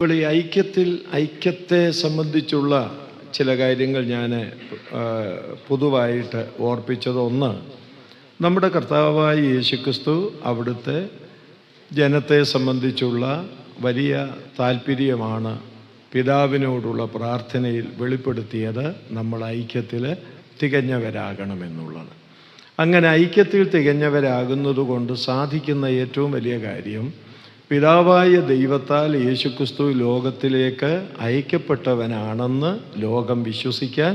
ഇപ്പോൾ ഈ ഐക്യത്തെ സംബന്ധിച്ചുള്ള ചില കാര്യങ്ങൾ ഞാൻ പൊതുവായിട്ട് ഓർപ്പിച്ചത്, ഒന്ന്, നമ്മുടെ കർത്താവായ യേശുക്രിസ്തു അവിടുത്തെ ജനത്തെ സംബന്ധിച്ചുള്ള വലിയ താല്പര്യമാണ് പിതാവിനോടുള്ള പ്രാർത്ഥനയിൽ വെളിപ്പെടുത്തിയത്, നമ്മൾ ഐക്യത്തിൽ തികഞ്ഞവരാകണമെന്നുള്ളത്. അങ്ങനെ ഐക്യത്തിൽ തികഞ്ഞവരാകുന്നത് കൊണ്ട് സാധിക്കുന്ന ഏറ്റവും വലിയ കാര്യം, പിതാവായ ദൈവത്താൽ യേശുക്രിസ്തു ലോകത്തിലേക്ക് അയക്കപ്പെട്ടവനാണെന്ന് ലോകം വിശ്വസിക്കാൻ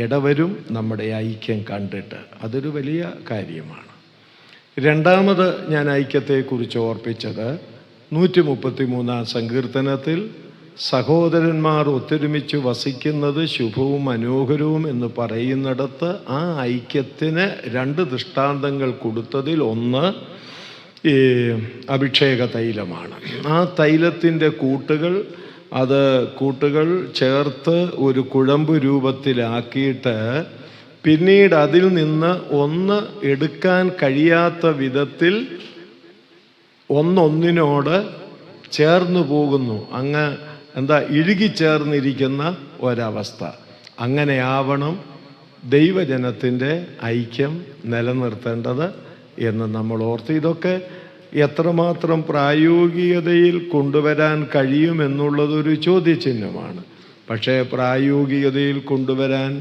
ഇടവരും നമ്മുടെ ഐക്യം കണ്ടിട്ട്. അതൊരു വലിയ കാര്യമാണ്. രണ്ടാമത് ഞാൻ ഐക്യത്തെക്കുറിച്ച് ഓർപ്പിച്ചത് 133 സങ്കീർത്തനത്തിൽ സഹോദരന്മാർ ഒത്തൊരുമിച്ച് വസിക്കുന്നത് ശുഭവും മനോഹരവും എന്ന് പറയുന്നിടത്ത് ആ ഐക്യത്തിന് 2 ദൃഷ്ടാന്തങ്ങൾ കൊടുത്തതിൽ ഒന്ന് ഈ അഭിഷേക തൈലമാണ്. ആ തൈലത്തിൻ്റെ കൂട്ടുകൾ ചേർത്ത് ഒരു കുഴമ്പ് രൂപത്തിലാക്കിയിട്ട് പിന്നീട് അതിൽ നിന്ന് ഒന്ന് എടുക്കാൻ കഴിയാത്ത വിധത്തിൽ ഒന്നൊന്നിനോട് ചേർന്നു പോകുന്നു. ഇഴുകിച്ചേർന്നിരിക്കുന്ന ഒരവസ്ഥ. അങ്ങനെയാവണം ദൈവജനത്തിൻ്റെ ഐക്യം നിലനിർത്തേണ്ടത് എന്ന് നമ്മൾ ഓർത്ത്. ഇതൊക്കെ എത്രമാത്രം പ്രായോഗികതയിൽ കൊണ്ടുവരാൻ കഴിയുമെന്നുള്ളതൊരു ചോദ്യചിഹ്നമാണ്. പക്ഷേ പ്രായോഗികതയിൽ കൊണ്ടുവരാൻ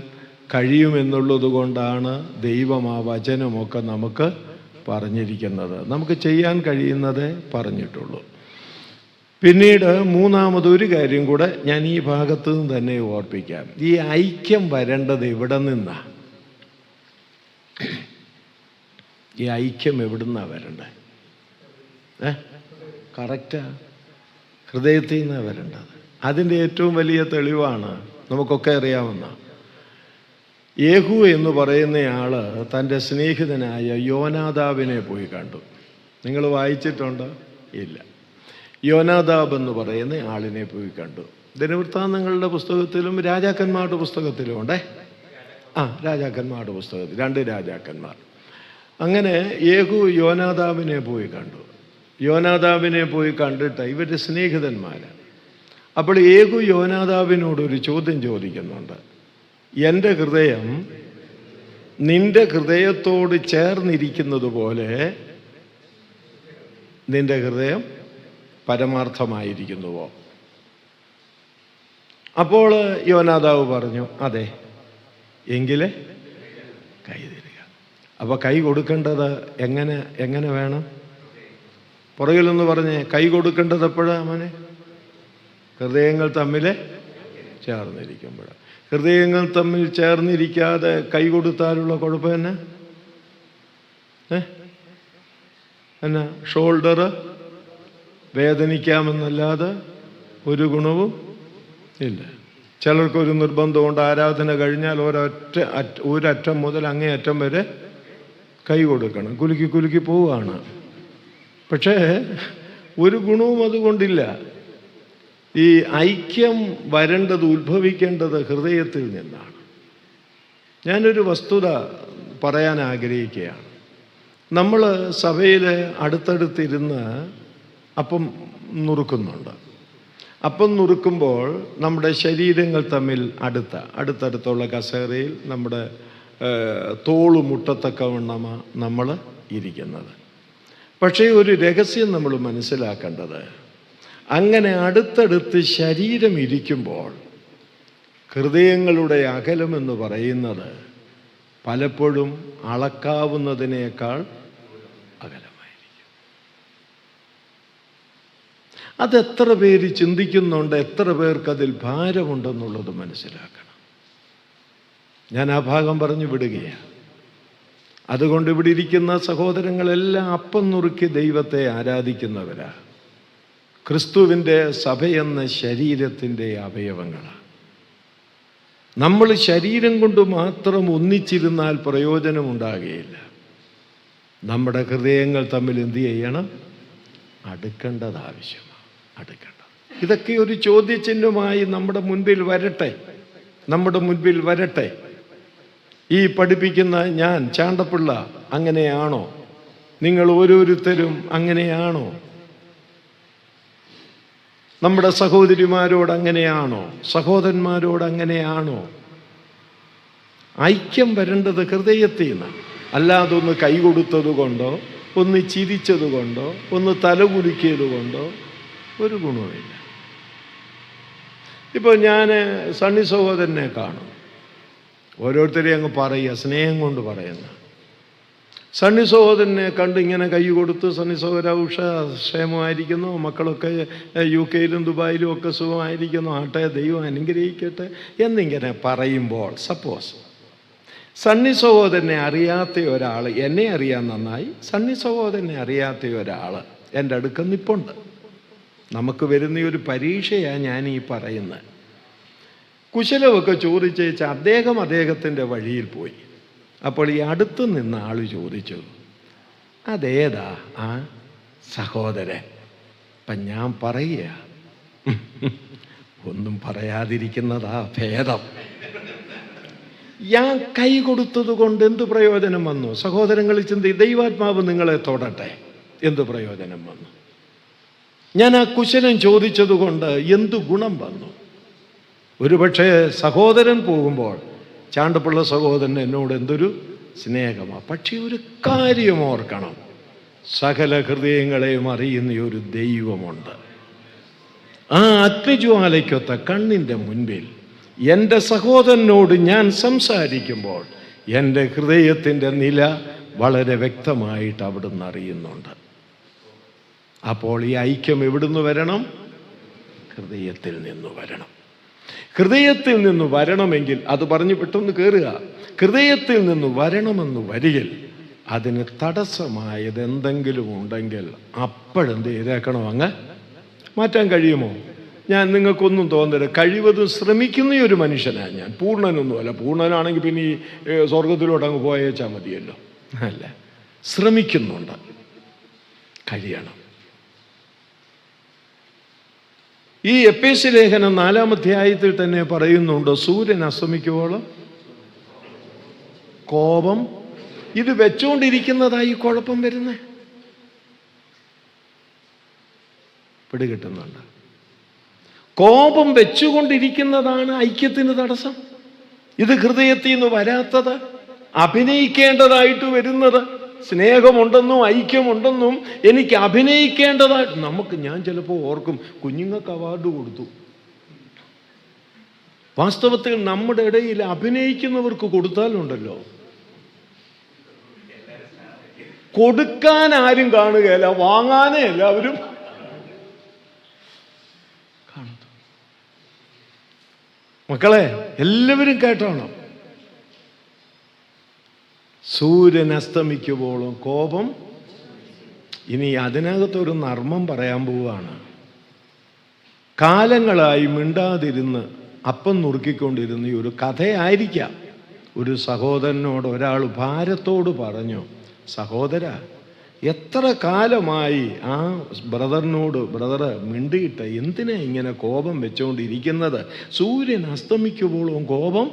കഴിയുമെന്നുള്ളത് കൊണ്ടാണ് ദൈവം ആ വചനമൊക്കെ നമുക്ക് പറഞ്ഞിരിക്കുന്നത്. നമുക്ക് ചെയ്യാൻ കഴിയുന്നതേ പറഞ്ഞിട്ടുള്ളൂ. പിന്നീട് മൂന്നാമതൊരു കാര്യം കൂടെ ഞാൻ ഈ ഭാഗത്തു നിന്ന് തന്നെ ഓർപ്പിക്കാം. ഈ ഐക്യം വരേണ്ടത് എവിടെ നിന്നാണ്? ഈ ഐക്യം എവിടുന്നാണ് വരേണ്ടത്? കറക്റ്റാ, ഹൃദയത്തിൽ നിന്നാണ് വരേണ്ടത്. അതിൻ്റെ ഏറ്റവും വലിയ തെളിവാണ് നമുക്കൊക്കെ അറിയാവുന്ന യേഹൂ എന്ന് പറയുന്നയാൾ തൻ്റെ സ്നേഹിതനായ യോനാദാബിനെ പോയി കണ്ടു. നിങ്ങൾ വായിച്ചിട്ടുണ്ടോ? ഇല്ല. യോനാദാബ് എന്ന് പറയുന്ന ആളിനെ പോയി കണ്ടു. ദിനവൃത്താന്തങ്ങളുടെ പുസ്തകത്തിലും രാജാക്കന്മാരുടെ പുസ്തകത്തിലും ഉണ്ടേ. രാജാക്കന്മാരുടെ പുസ്തകത്തിൽ 2 രാജാക്കന്മാർ. അങ്ങനെ യേഹൂ യോനാദാബിനെ പോയി കണ്ടു. യോനാദാബിനെ പോയി കണ്ടിട്ട് ഇവർ സ്നേഹിതന്മാരാണ്. അപ്പോൾ യേഹൂ യോനാദാബിനോടൊരു ചോദ്യം ചോദിക്കുന്നുണ്ട്. എൻ്റെ ഹൃദയം നിന്റെ ഹൃദയത്തോട് ചേർന്നിരിക്കുന്നത് പോലെ നിന്റെ ഹൃദയം പരമാർത്ഥമായിരിക്കുന്നുവോ? അപ്പോൾ യോനാദാബ് പറഞ്ഞു, അതെ, എങ്കിലേ കൈ തരിക. അപ്പോൾ കൈ കൊടുക്കേണ്ടത് എങ്ങനെ വേണം? പുറകിലൊന്ന് പറഞ്ഞേ, കൈ കൊടുക്കേണ്ടത് എപ്പോഴാണ് മോനെ? ഹൃദയങ്ങൾ തമ്മിൽ ചേർന്നിരിക്കുമ്പോഴാണ്. ഹൃദയങ്ങൾ തമ്മിൽ ചേർന്നിരിക്കാതെ കൈ കൊടുത്താലുള്ള കുഴപ്പം എന്നാ? ഷോൾഡർ വേദനിക്കാമെന്നല്ലാതെ ഒരു ഗുണവും ഇല്ല. ചിലർക്കൊരു നിർബന്ധമുണ്ട്, ആരാധന കഴിഞ്ഞാൽ ഒരറ്റം മുതൽ അങ്ങേ അറ്റം വരെ കൈ കൊടുക്കണം. കുലുക്കി പോവുകയാണ്. പക്ഷേ ഒരു ഗുണവും അതുകൊണ്ടില്ല. ഈ ഐക്യം വരേണ്ടത്, ഉത്ഭവിക്കേണ്ടത് ഹൃദയത്തിൽ നിന്നാണ്. ഞാനൊരു വസ്തുത പറയാൻ ആഗ്രഹിക്കുകയാണ്. നമ്മൾ സഭയിൽ അടുത്തടുത്തിരുന്ന് അപ്പം നുറുക്കുന്നുണ്ട്. അപ്പം നുറുക്കുമ്പോൾ നമ്മുടെ ശരീരങ്ങൾ തമ്മിൽ അടുത്തടുത്തുള്ള കസേരയിൽ നമ്മുടെ തോള് മുട്ടത്തക്കവണ്ണമാണ് നമ്മൾ ഇരിക്കുന്നത്. പക്ഷേ ഒരു രഹസ്യം നമ്മൾ മനസ്സിലാക്കേണ്ടത്, അങ്ങനെ അടുത്തടുത്ത് ശരീരം ഇരിക്കുമ്പോൾ ഹൃദയങ്ങളുടെ അകലമെന്ന് പറയുന്നത് പലപ്പോഴും അളക്കാവുന്നതിനേക്കാൾ അകലമായിരിക്കും. അതെത്ര പേര് ചിന്തിക്കുന്നുണ്ട്, എത്ര പേർക്കതിൽ ഭാരമുണ്ടെന്നുള്ളത് മനസ്സിലാക്കണം. ഞാൻ ആ ഭാഗം പറഞ്ഞു വിടുകയാണ്. അതുകൊണ്ട് ഇവിടെ ഇരിക്കുന്ന സഹോദരങ്ങളെല്ലാം അപ്പം നുറുക്കി ദൈവത്തെ ആരാധിക്കുന്നവരാ. ക്രിസ്തുവിൻ്റെ സഭയെന്ന ശരീരത്തിൻ്റെ അവയവങ്ങളാണ്. നമ്മൾ ശരീരം കൊണ്ട് മാത്രം ഒന്നിച്ചിരുന്നാൽ പ്രയോജനമുണ്ടാകുകയില്ല. നമ്മുടെ ഹൃദയങ്ങൾ തമ്മിൽ എന്ത് ചെയ്യണം? അടുക്കേണ്ടത് ആവശ്യമാണ്. ഇതൊക്കെ ഒരു ചോദ്യചിഹ്നമായി നമ്മുടെ മുൻപിൽ വരട്ടെ. ഈ പഠിപ്പിക്കുന്ന ഞാൻ ചാണ്ടപ്പിള്ള അങ്ങനെയാണോ? നിങ്ങൾ ഓരോരുത്തരും അങ്ങനെയാണോ? നമ്മുടെ സഹോദരിമാരോട് അങ്ങനെയാണോ? സഹോദരന്മാരോട് അങ്ങനെയാണോ? ഐക്യം വരേണ്ടത് ഹൃദയത്തിൽ നിന്ന്, അല്ലാതെ ഒന്ന് കൈ കൊടുത്തത് കൊണ്ടോ, ഒന്ന് ചിരിച്ചത് കൊണ്ടോ, ഒന്ന് തലകുലുക്കിയത് കൊണ്ടോ ഒരു ഗുണവുമില്ല. ഇപ്പോൾ ഞാൻ സണ്ണി സഹോദരനെ കാണും, ഓരോരുത്തരെയും അങ്ങ് പറയുക, സ്നേഹം കൊണ്ട് പറയുന്ന. സണ്ണി സഹോദരനെ കണ്ട് ഇങ്ങനെ കൈ കൊടുത്ത്, സണ്ണി സഹോദര ഉഷ ക്ഷേമമായിരിക്കുന്നു, മക്കളൊക്കെ UK-യിലും ദുബായിലും ഒക്കെ സുഖമായിരിക്കുന്നു, ആട്ടെ, ദൈവം അനുഗ്രഹിക്കട്ടെ എന്നിങ്ങനെ പറയുമ്പോൾ, സപ്പോസ് സണ്ണി സഹോദരനെ അറിയാത്ത ഒരാൾ, എന്നെ അറിയാൻ നന്നായി, സണ്ണി സഹോദരനെ അറിയാത്ത ഒരാൾ എൻ്റെ അടുക്ക നിപ്പുണ്ട്. നമുക്ക് വരുന്ന ഒരു പരീക്ഷയാണ് ഞാൻ ഈ പറയുന്നത്. കുശലമൊക്കെ ചോദിച്ചേച്ച് അദ്ദേഹത്തിൻ്റെ വഴിയിൽ പോയി. അപ്പോൾ ഈ അടുത്ത് നിന്ന ആൾ ചോദിച്ചു, അതേതാ ആ സഹോദരൻ? അപ്പം ഞാൻ പറയുക, ഒന്നും പറയാതിരിക്കുന്നതാ ഭേദം. ഞാൻ കൈ കൊടുത്തത് കൊണ്ട് എന്ത് പ്രയോജനം വന്നു? സഹോദരങ്ങളിൽ ചിന്തി, ദൈവാത്മാവ് നിങ്ങളെ തൊടട്ടെ, എന്ത് പ്രയോജനം വന്നു? ഞാൻ ആ കുശലൻ ചോദിച്ചത് കൊണ്ട് എന്തു ഗുണം വന്നു? ഒരുപക്ഷെ സഹോദരൻ പോകുമ്പോൾ ചാണ്ടപ്പിള്ള സഹോദരൻ എന്നോട് എന്തൊരു സ്നേഹമാണ്. പക്ഷെ ഒരു കാര്യം ഓർക്കണം, സകല ഹൃദയങ്ങളെയും അറിയുന്ന ഒരു ദൈവമുണ്ട്. ആ അഗ്നിജ്വാലയ്ക്കൊത്ത കണ്ണിൻ്റെ മുൻപിൽ എൻ്റെ സഹോദരനോട് ഞാൻ സംസാരിക്കുമ്പോൾ എൻ്റെ ഹൃദയത്തിൻ്റെ നില വളരെ വ്യക്തമായിട്ട് അവിടുന്ന് അറിയുന്നുണ്ട്. അപ്പോൾ ഈ ഐക്യം എവിടുന്ന് വരണം? ഹൃദയത്തിൽ നിന്ന് വരണം. ഹൃദയത്തിൽ നിന്ന് വരണമെങ്കിൽ, അത് പറഞ്ഞ് പെട്ടെന്ന് കയറുക, ഹൃദയത്തിൽ നിന്ന് വരണമെന്ന് വരികിൽ അതിന് തടസ്സമായത് എന്തെങ്കിലും ഉണ്ടെങ്കിൽ അപ്പോഴെന്ത് ചെയ്തേക്കണം? അങ്ങ് മാറ്റാൻ കഴിയുമോ? ഞാൻ നിങ്ങൾക്കൊന്നും തോന്നരുത്, കഴിവതും ശ്രമിക്കുന്ന ഒരു മനുഷ്യനാണ് ഞാൻ. പൂർണ്ണനൊന്നുമല്ല. പൂർണ്ണനാണെങ്കിൽ പിന്നെ ഈ സ്വർഗത്തിലോട്ട് അങ്ങ് പോയേച്ചാൽ മതിയല്ലോ. അല്ല, ശ്രമിക്കുന്നുണ്ട്, കഴിയണം. ഈ എഫേസ്യ ലേഖനം 4-ാം അധ്യായത്തിൽ തന്നെ പറയുന്നുണ്ട്, സൂര്യൻ അസ്തമിക്കുവോളം കോപം. ഇത് വെച്ചുകൊണ്ടിരിക്കുന്നതായി കുഴപ്പം വരുന്നേ. പിടികിട്ടുന്നുണ്ട്? കോപം വെച്ചുകൊണ്ടിരിക്കുന്നതാണ് ഐക്യത്തിന് തടസ്സം. ഇത് ഹൃദയത്തിൽ നിന്ന് വരാത്തത്, അഭിനയിക്കേണ്ടതായിട്ട് വരുന്നത്. സ്നേഹമുണ്ടെന്നും ഐക്യമുണ്ടെന്നും എനിക്ക് അഭിനയിക്കേണ്ടതായിട്ട് ഞാൻ ചിലപ്പോൾ ഓർക്കും, കുഞ്ഞുങ്ങൾക്ക് അവാർഡ് കൊടുത്തു. വാസ്തവത്തിൽ നമ്മുടെ ഇടയിൽ അഭിനയിക്കുന്നവർക്ക് കൊടുത്താലുണ്ടല്ലോ, കൊടുക്കാൻ ആരും കാണുകയല്ല, വാങ്ങാനേ എല്ലാവരും കാണുന്നു. മക്കളെ, എല്ലാവരും കേട്ടോണം, സൂര്യൻ അസ്തമിക്കുമ്പോഴും കോപം. ഇനി അതിനകത്തൊരു നർമ്മം പറയാൻ പോവുകയാണ്. കാലങ്ങളായി മിണ്ടാതിരുന്ന് അപ്പം നുറുക്കിക്കൊണ്ടിരുന്ന ഒരു കഥയായിരിക്കാം. ഒരു സഹോദരനോട് ഒരാൾ ഭാരത്തോട് പറഞ്ഞു, സഹോദര, എത്ര കാലമായി ആ ബ്രദർ മിണ്ടിയിട്ട് എന്തിനാ ഇങ്ങനെ കോപം വെച്ചുകൊണ്ടിരിക്കുന്നത്? സൂര്യൻ അസ്തമിക്കുമ്പോഴും കോപം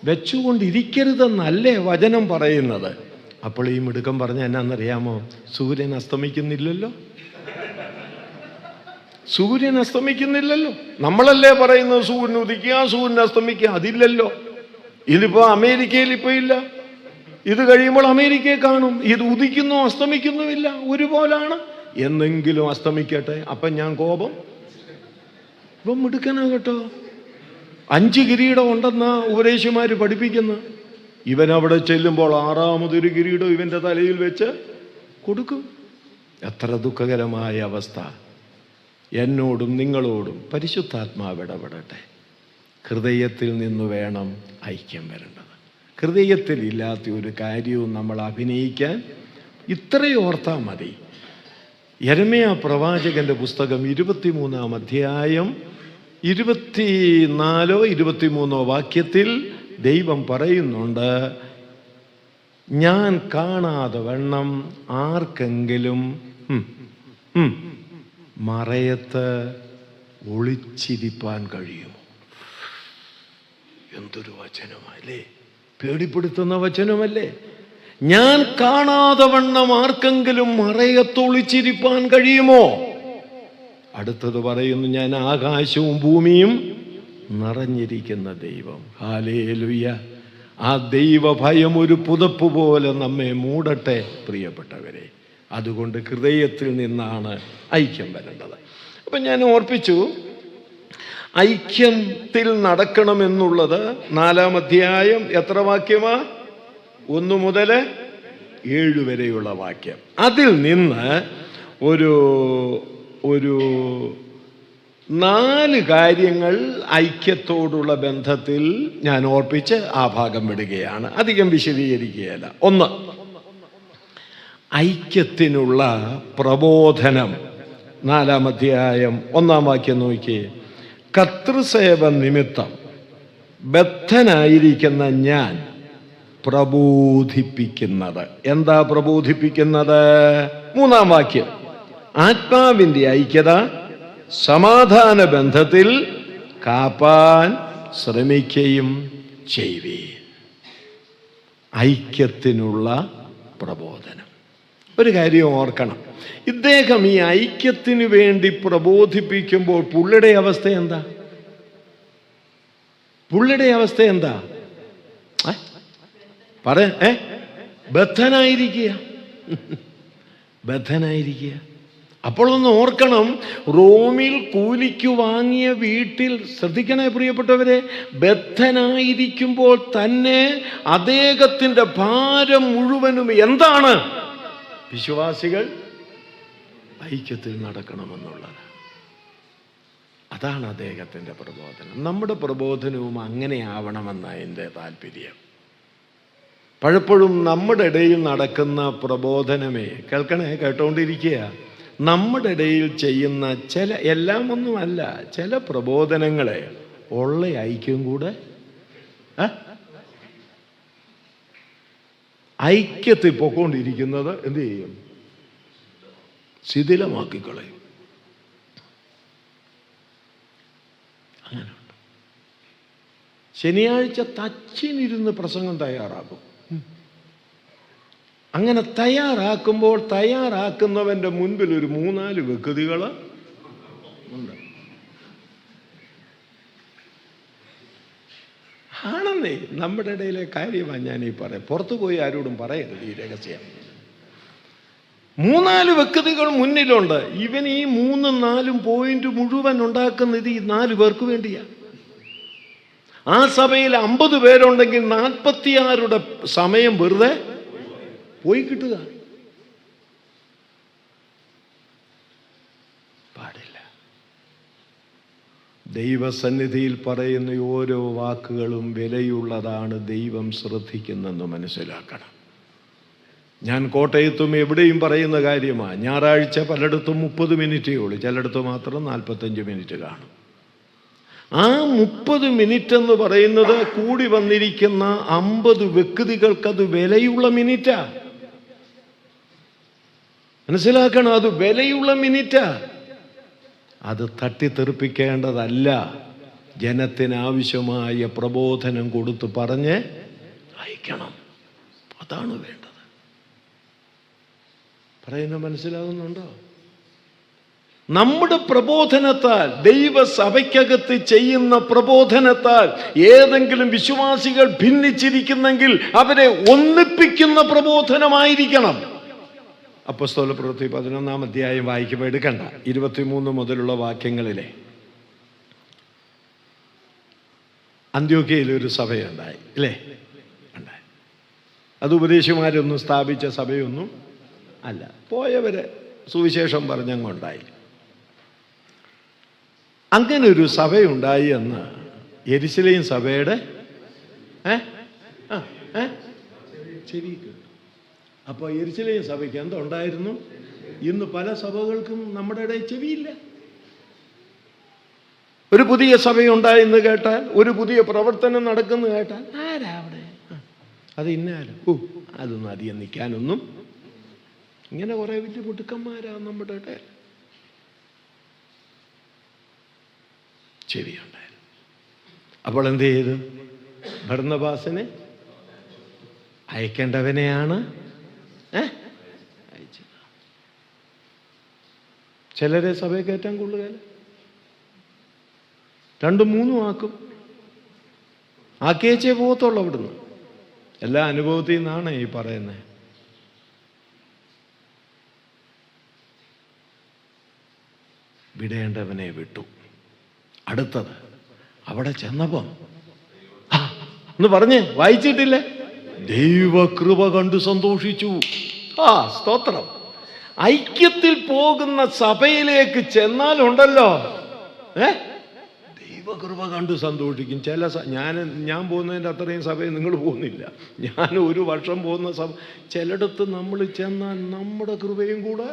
വെച്ചുകൊണ്ടിരിക്കരുതെന്നല്ലേ വചനം പറയുന്നത്? അപ്പോൾ ഈ മിടുക്കം പറഞ്ഞ എന്നാന്നറിയാമോ? സൂര്യൻ അസ്തമിക്കുന്നില്ലല്ലോ. സൂര്യൻ അസ്തമിക്കുന്നില്ലല്ലോ. നമ്മളല്ലേ പറയുന്നത് സൂര്യൻ ഉദിക്കുക, സൂര്യൻ അസ്തമിക്കുക. അതില്ലല്ലോ. ഇതിപ്പോ അമേരിക്കയിൽ ഇപ്പൊ ഇല്ല, ഇത് കഴിയുമ്പോൾ അമേരിക്കയെ കാണും. ഇത് ഉദിക്കുന്നു അസ്തമിക്കുന്നുമില്ല, ഒരുപോലാണ്. എന്നെങ്കിലും അസ്തമിക്കട്ടെ, അപ്പം ഞാൻ കോപം. ഇപ്പം മിടുക്കനാ കേട്ടോ. 5 കിരീടം ഉണ്ടെന്ന ഉപദേശിമാര് പഠിപ്പിക്കുന്നു. ഇവൻ അവിടെ ചെല്ലുമ്പോൾ 6ാമതൊരു കിരീടം ഇവന്റെ തലയിൽ വെച്ച് കൊടുക്കും. എത്ര ദുഃഖകരമായ അവസ്ഥ. എന്നോടും നിങ്ങളോടും പരിശുദ്ധാത്മാവ് ഇടപെടട്ടെ. ഹൃദയത്തിൽ നിന്ന് വേണം ഐക്യം വരേണ്ടത്. ഹൃദയത്തിൽ ഇല്ലാത്ത ഒരു കാര്യവും നമ്മൾ അഭിനയിക്കാൻ ഇത്രയും ഓർത്താൽ മതി. യെരമ്യാ പ്രവാചകന്റെ പുസ്തകം 23-ാം അധ്യായം 24-ഓ 23-ഓ വാക്യത്തിൽ ദൈവം പറയുന്നുണ്ട്, ഞാൻ കാണാതെ വണ്ണം ആർക്കെങ്കിലും മറയത്ത് ഒളിച്ചിരിപ്പാൻ കഴിയുമോ? എന്തൊരു വചനമല്ലേ! പേടിപ്പെടുത്തുന്ന വചനമല്ലേ? ഞാൻ കാണാതെ വണ്ണം ആർക്കെങ്കിലും മറയത്ത് ഒളിച്ചിരിപ്പാൻ കഴിയുമോ? അടുത്തത് പറയുന്നു, ഞാൻ ആകാശവും ഭൂമിയും നിറഞ്ഞിരിക്കുന്ന ദൈവം. ഹല്ലേലൂയ. ആ ദൈവഭയം ഒരു പുതപ്പ് പോലെ നമ്മെ മൂടട്ടെ പ്രിയപ്പെട്ടവരെ. അതുകൊണ്ട് ഹൃദയത്തിൽ നിന്നാണ് ഐക്യം വരേണ്ടത്. അപ്പം ഞാൻ ഓർപ്പിച്ചു, ഐക്യത്തിൽ നടക്കണമെന്നുള്ളത് 4-ാം അധ്യായം എത്ര വാക്യമാ? 1 മുതൽ 7 വരെയുള്ള വാക്യം. അതിൽ നിന്ന് ഒരു 4 കാര്യങ്ങൾ ഐക്യത്തോടുള്ള ബന്ധത്തിൽ ഞാൻ ഓർപ്പിച്ച് ആ ഭാഗം വിടുകയാണ്, അധികം വിശദീകരിക്കുകയല്ല. 1, ഐക്യത്തിനുള്ള പ്രബോധനം. 4-ാം അധ്യായം 1-ാം വാക്യം നോക്കിയേ. കർത്തൃസേവ നിമിത്തം ബദ്ധനായിരിക്കുന്ന ഞാൻ പ്രബോധിപ്പിക്കുന്നത്. എന്താ പ്രബോധിപ്പിക്കുന്നത്? 3-ാം വാക്യം, ആത്മാവിൻ്റെ ഐക്യത സമാധാന ബന്ധത്തിൽ കാപ്പാൻ ശ്രമിക്കുകയും ചെയ്യുവീൻ. ഐക്യത്തിനുള്ള പ്രബോധനം. ഒരു കാര്യം ഓർക്കണം, ഇദ്ദേഹം ഈ ഐക്യത്തിന് വേണ്ടി പ്രബോധിപ്പിക്കുമ്പോൾ പുള്ളിയുടെ അവസ്ഥ എന്താ? പുള്ളിയുടെ അവസ്ഥ എന്താ? ബദ്ധനായിരിക്കുക. ബദ്ധനായിരിക്കുക. അപ്പോൾ ഒന്ന് ഓർക്കണം, റോമിൽ കൂലിക്ക് വാങ്ങിയ വീട്ടിൽ, ശ്രദ്ധിക്കണേ പ്രിയപ്പെട്ടവരെ, ബദ്ധനായിരിക്കുമ്പോൾ തന്നെ അദ്ദേഹത്തിൻ്റെ ഭാരം മുഴുവനും എന്താണ്? വിശ്വാസികൾ ഐക്യത്തിൽ നടക്കണമെന്നുള്ളത്. അതാണ് അദ്ദേഹത്തിൻ്റെ പ്രബോധനം. നമ്മുടെ പ്രബോധനവും അങ്ങനെ ആവണമെന്നാണ് എൻ്റെ താല്പര്യം. പലപ്പോഴും നമ്മുടെ ഇടയിൽ നടക്കുന്ന പ്രബോധനമേ, കേട്ടോണ്ടിരിക്കുക, നമ്മുടെ ഇടയിൽ ചെയ്യുന്ന എല്ലാം ഒന്നുമല്ല, ചില പ്രബോധനങ്ങളെ ഉള്ള ഐക്യം കൂടെ ഐക്യത്തിൽ പൊക്കോണ്ടിരിക്കുന്നത് എന്ത് ചെയ്യും? ശിഥിലമാക്കിക്കളയും. അങ്ങനെയുണ്ട്. ശനിയാഴ്ച തച്ചിനിരുന്ന് പ്രസംഗം തയ്യാറാക്കും. അങ്ങനെ തയ്യാറാക്കുമ്പോൾ തയ്യാറാക്കുന്നവൻ്റെ മുൻപിൽ ഒരു 3-4 വ്യക്തികൾ ഉണ്ട്. ആണെന്നേ, നമ്മുടെ ഇടയിലെ കാര്യമാണ് ഞാനീ പറയാം. പുറത്തു പോയി ആരോടും പറയരുത് ഈ രഹസ്യം. 3-4 വ്യക്തികൾ മുന്നിലുണ്ട്. ഇവൻ ഈ 3-4 പോയിന്റ് മുഴുവൻ ഉണ്ടാക്കുന്നത് ഈ 4 പേർക്ക് വേണ്ടിയാണ്. ആ സഭയിൽ 50 പേരുണ്ടെങ്കിൽ 46 സമയം വെറുതെ പോയി കിട്ടുക പാടില്ല. ദൈവസന്നിധിയിൽ പറയുന്ന ഓരോ വാക്കുകളും വിലയുള്ളതാണ്. ദൈവം ശ്രദ്ധിക്കുന്നെന്ന് മനസ്സിലാക്കണം. ഞാൻ കോട്ടയത്തും എവിടെയും പറയുന്ന കാര്യമാണ്. ഞായറാഴ്ച പലയിടത്തും 30 മിനിറ്റേ ഉള്ളൂ, ചിലയിടത്ത് മാത്രം 45 മിനിറ്റ് കാണും. ആ 30 മിനിറ്റ് എന്ന് പറയുന്നത് കൂടി വന്നിരിക്കുന്ന 50 വ്യക്തികൾക്കത് വിലയുള്ള മിനിറ്റാ. മനസ്സിലാക്കണം, അത് വിലയുള്ള മിനിറ്റാ. അത് തട്ടിത്തെറിപ്പിക്കേണ്ടതല്ല. ജനത്തിനാവശ്യമായ പ്രബോധനം കൊടുത്ത് പറഞ്ഞ് അയക്കണം. അതാണ് വേണ്ടത്. പറയുന്നത് മനസ്സിലാകുന്നുണ്ടോ? നമ്മുടെ പ്രബോധനത്താൽ, ദൈവസഭയ്ക്കകത്ത് ചെയ്യുന്ന പ്രബോധനത്താൽ ഏതെങ്കിലും വിശ്വാസികൾ ഭിന്നിച്ചിരിക്കുന്നെങ്കിൽ അവരെ ഒന്നിപ്പിക്കുന്ന പ്രബോധനമായിരിക്കണം. അപ്പോസ്തലപ്രവൃത്തി 11-ാം അധ്യായം വായിക്കുമ്പോൾ എടുക്കണ്ട, 23 മുതലുള്ള വാക്യങ്ങളിലെ അന്ത്യോക്യയിലൊരു സഭയുണ്ടായി, അല്ലേ? ഉണ്ടായി. അത് ഉപദേശിമാരൊന്നും സ്ഥാപിച്ച സഭയൊന്നും അല്ല, പോയവരെ സുവിശേഷം പറഞ്ഞങ്ങുണ്ടായി. അങ്ങനെ ഒരു സഭയുണ്ടായി എന്ന് യെരുശലേം സഭയുടെ ചെവി കേട്ടു. അപ്പോൾ യെരുശലേം സഭയ്ക്ക് എന്തുണ്ടായിരുന്നു? ഇന്ന് പല സഭകൾക്കും നമ്മുടെ ഇടയിൽ ചെവിയില്ല. ഒരു പുതിയ സഭയുണ്ടായെന്ന് കേട്ടാൽ, ഒരു പുതിയ പ്രവർത്തനം നടക്കുന്നു കേട്ടാൽ, ആരാ അവിടെ? അത് ഇന്നാലും അതൊന്നും അധികം നിൽക്കാനൊന്നും. ഇങ്ങനെ കുറെ വലിയ മുടുക്കന്മാരാ നമ്മുടെ ഇടയിൽ. ചെവിയുണ്ടായിരുന്നു. അപ്പോൾ എന്ത് ചെയ്തു? ഭർന്നബാസിനെ അയക്കേണ്ടവനെയാണ് അയച്ചത്. ചിലരെ സഭയെ കയറ്റാൻ കൊള്ളുകയില്ല, 2, 3 ആക്കും. ആക്കിയേച്ചേ പോകത്തുള്ളൂ അവിടുന്ന്. എല്ലാ അനുഭവത്തിൽ നിന്നാണ് ഈ പറയുന്നത്. വിടേണ്ടവനെ വിട്ടു. അടുത്തത് അവിടെ ചെന്നപ്പം ഒന്ന് പറഞ്ഞേ, വായിച്ചിട്ടില്ലേ? ദൈവകൃപ കണ്ടു സന്തോഷിച്ചു. സ്തോത്രം. ഐക്യത്തിൽ പോകുന്ന സഭയിലേക്ക് ചെന്നാലുണ്ടല്ലോ, ദൈവകൃപ കണ്ടു സന്തോഷിക്കും. ചില ഞാൻ പോകുന്നതിൻ്റെ അത്രയും സഭയിൽ നിങ്ങൾ പോകുന്നില്ല. ഞാൻ 1 വർഷം പോകുന്ന സഭ, ചിലയിടത്ത് നമ്മൾ ചെന്നാൽ നമ്മുടെ കൃപയും കൂടെ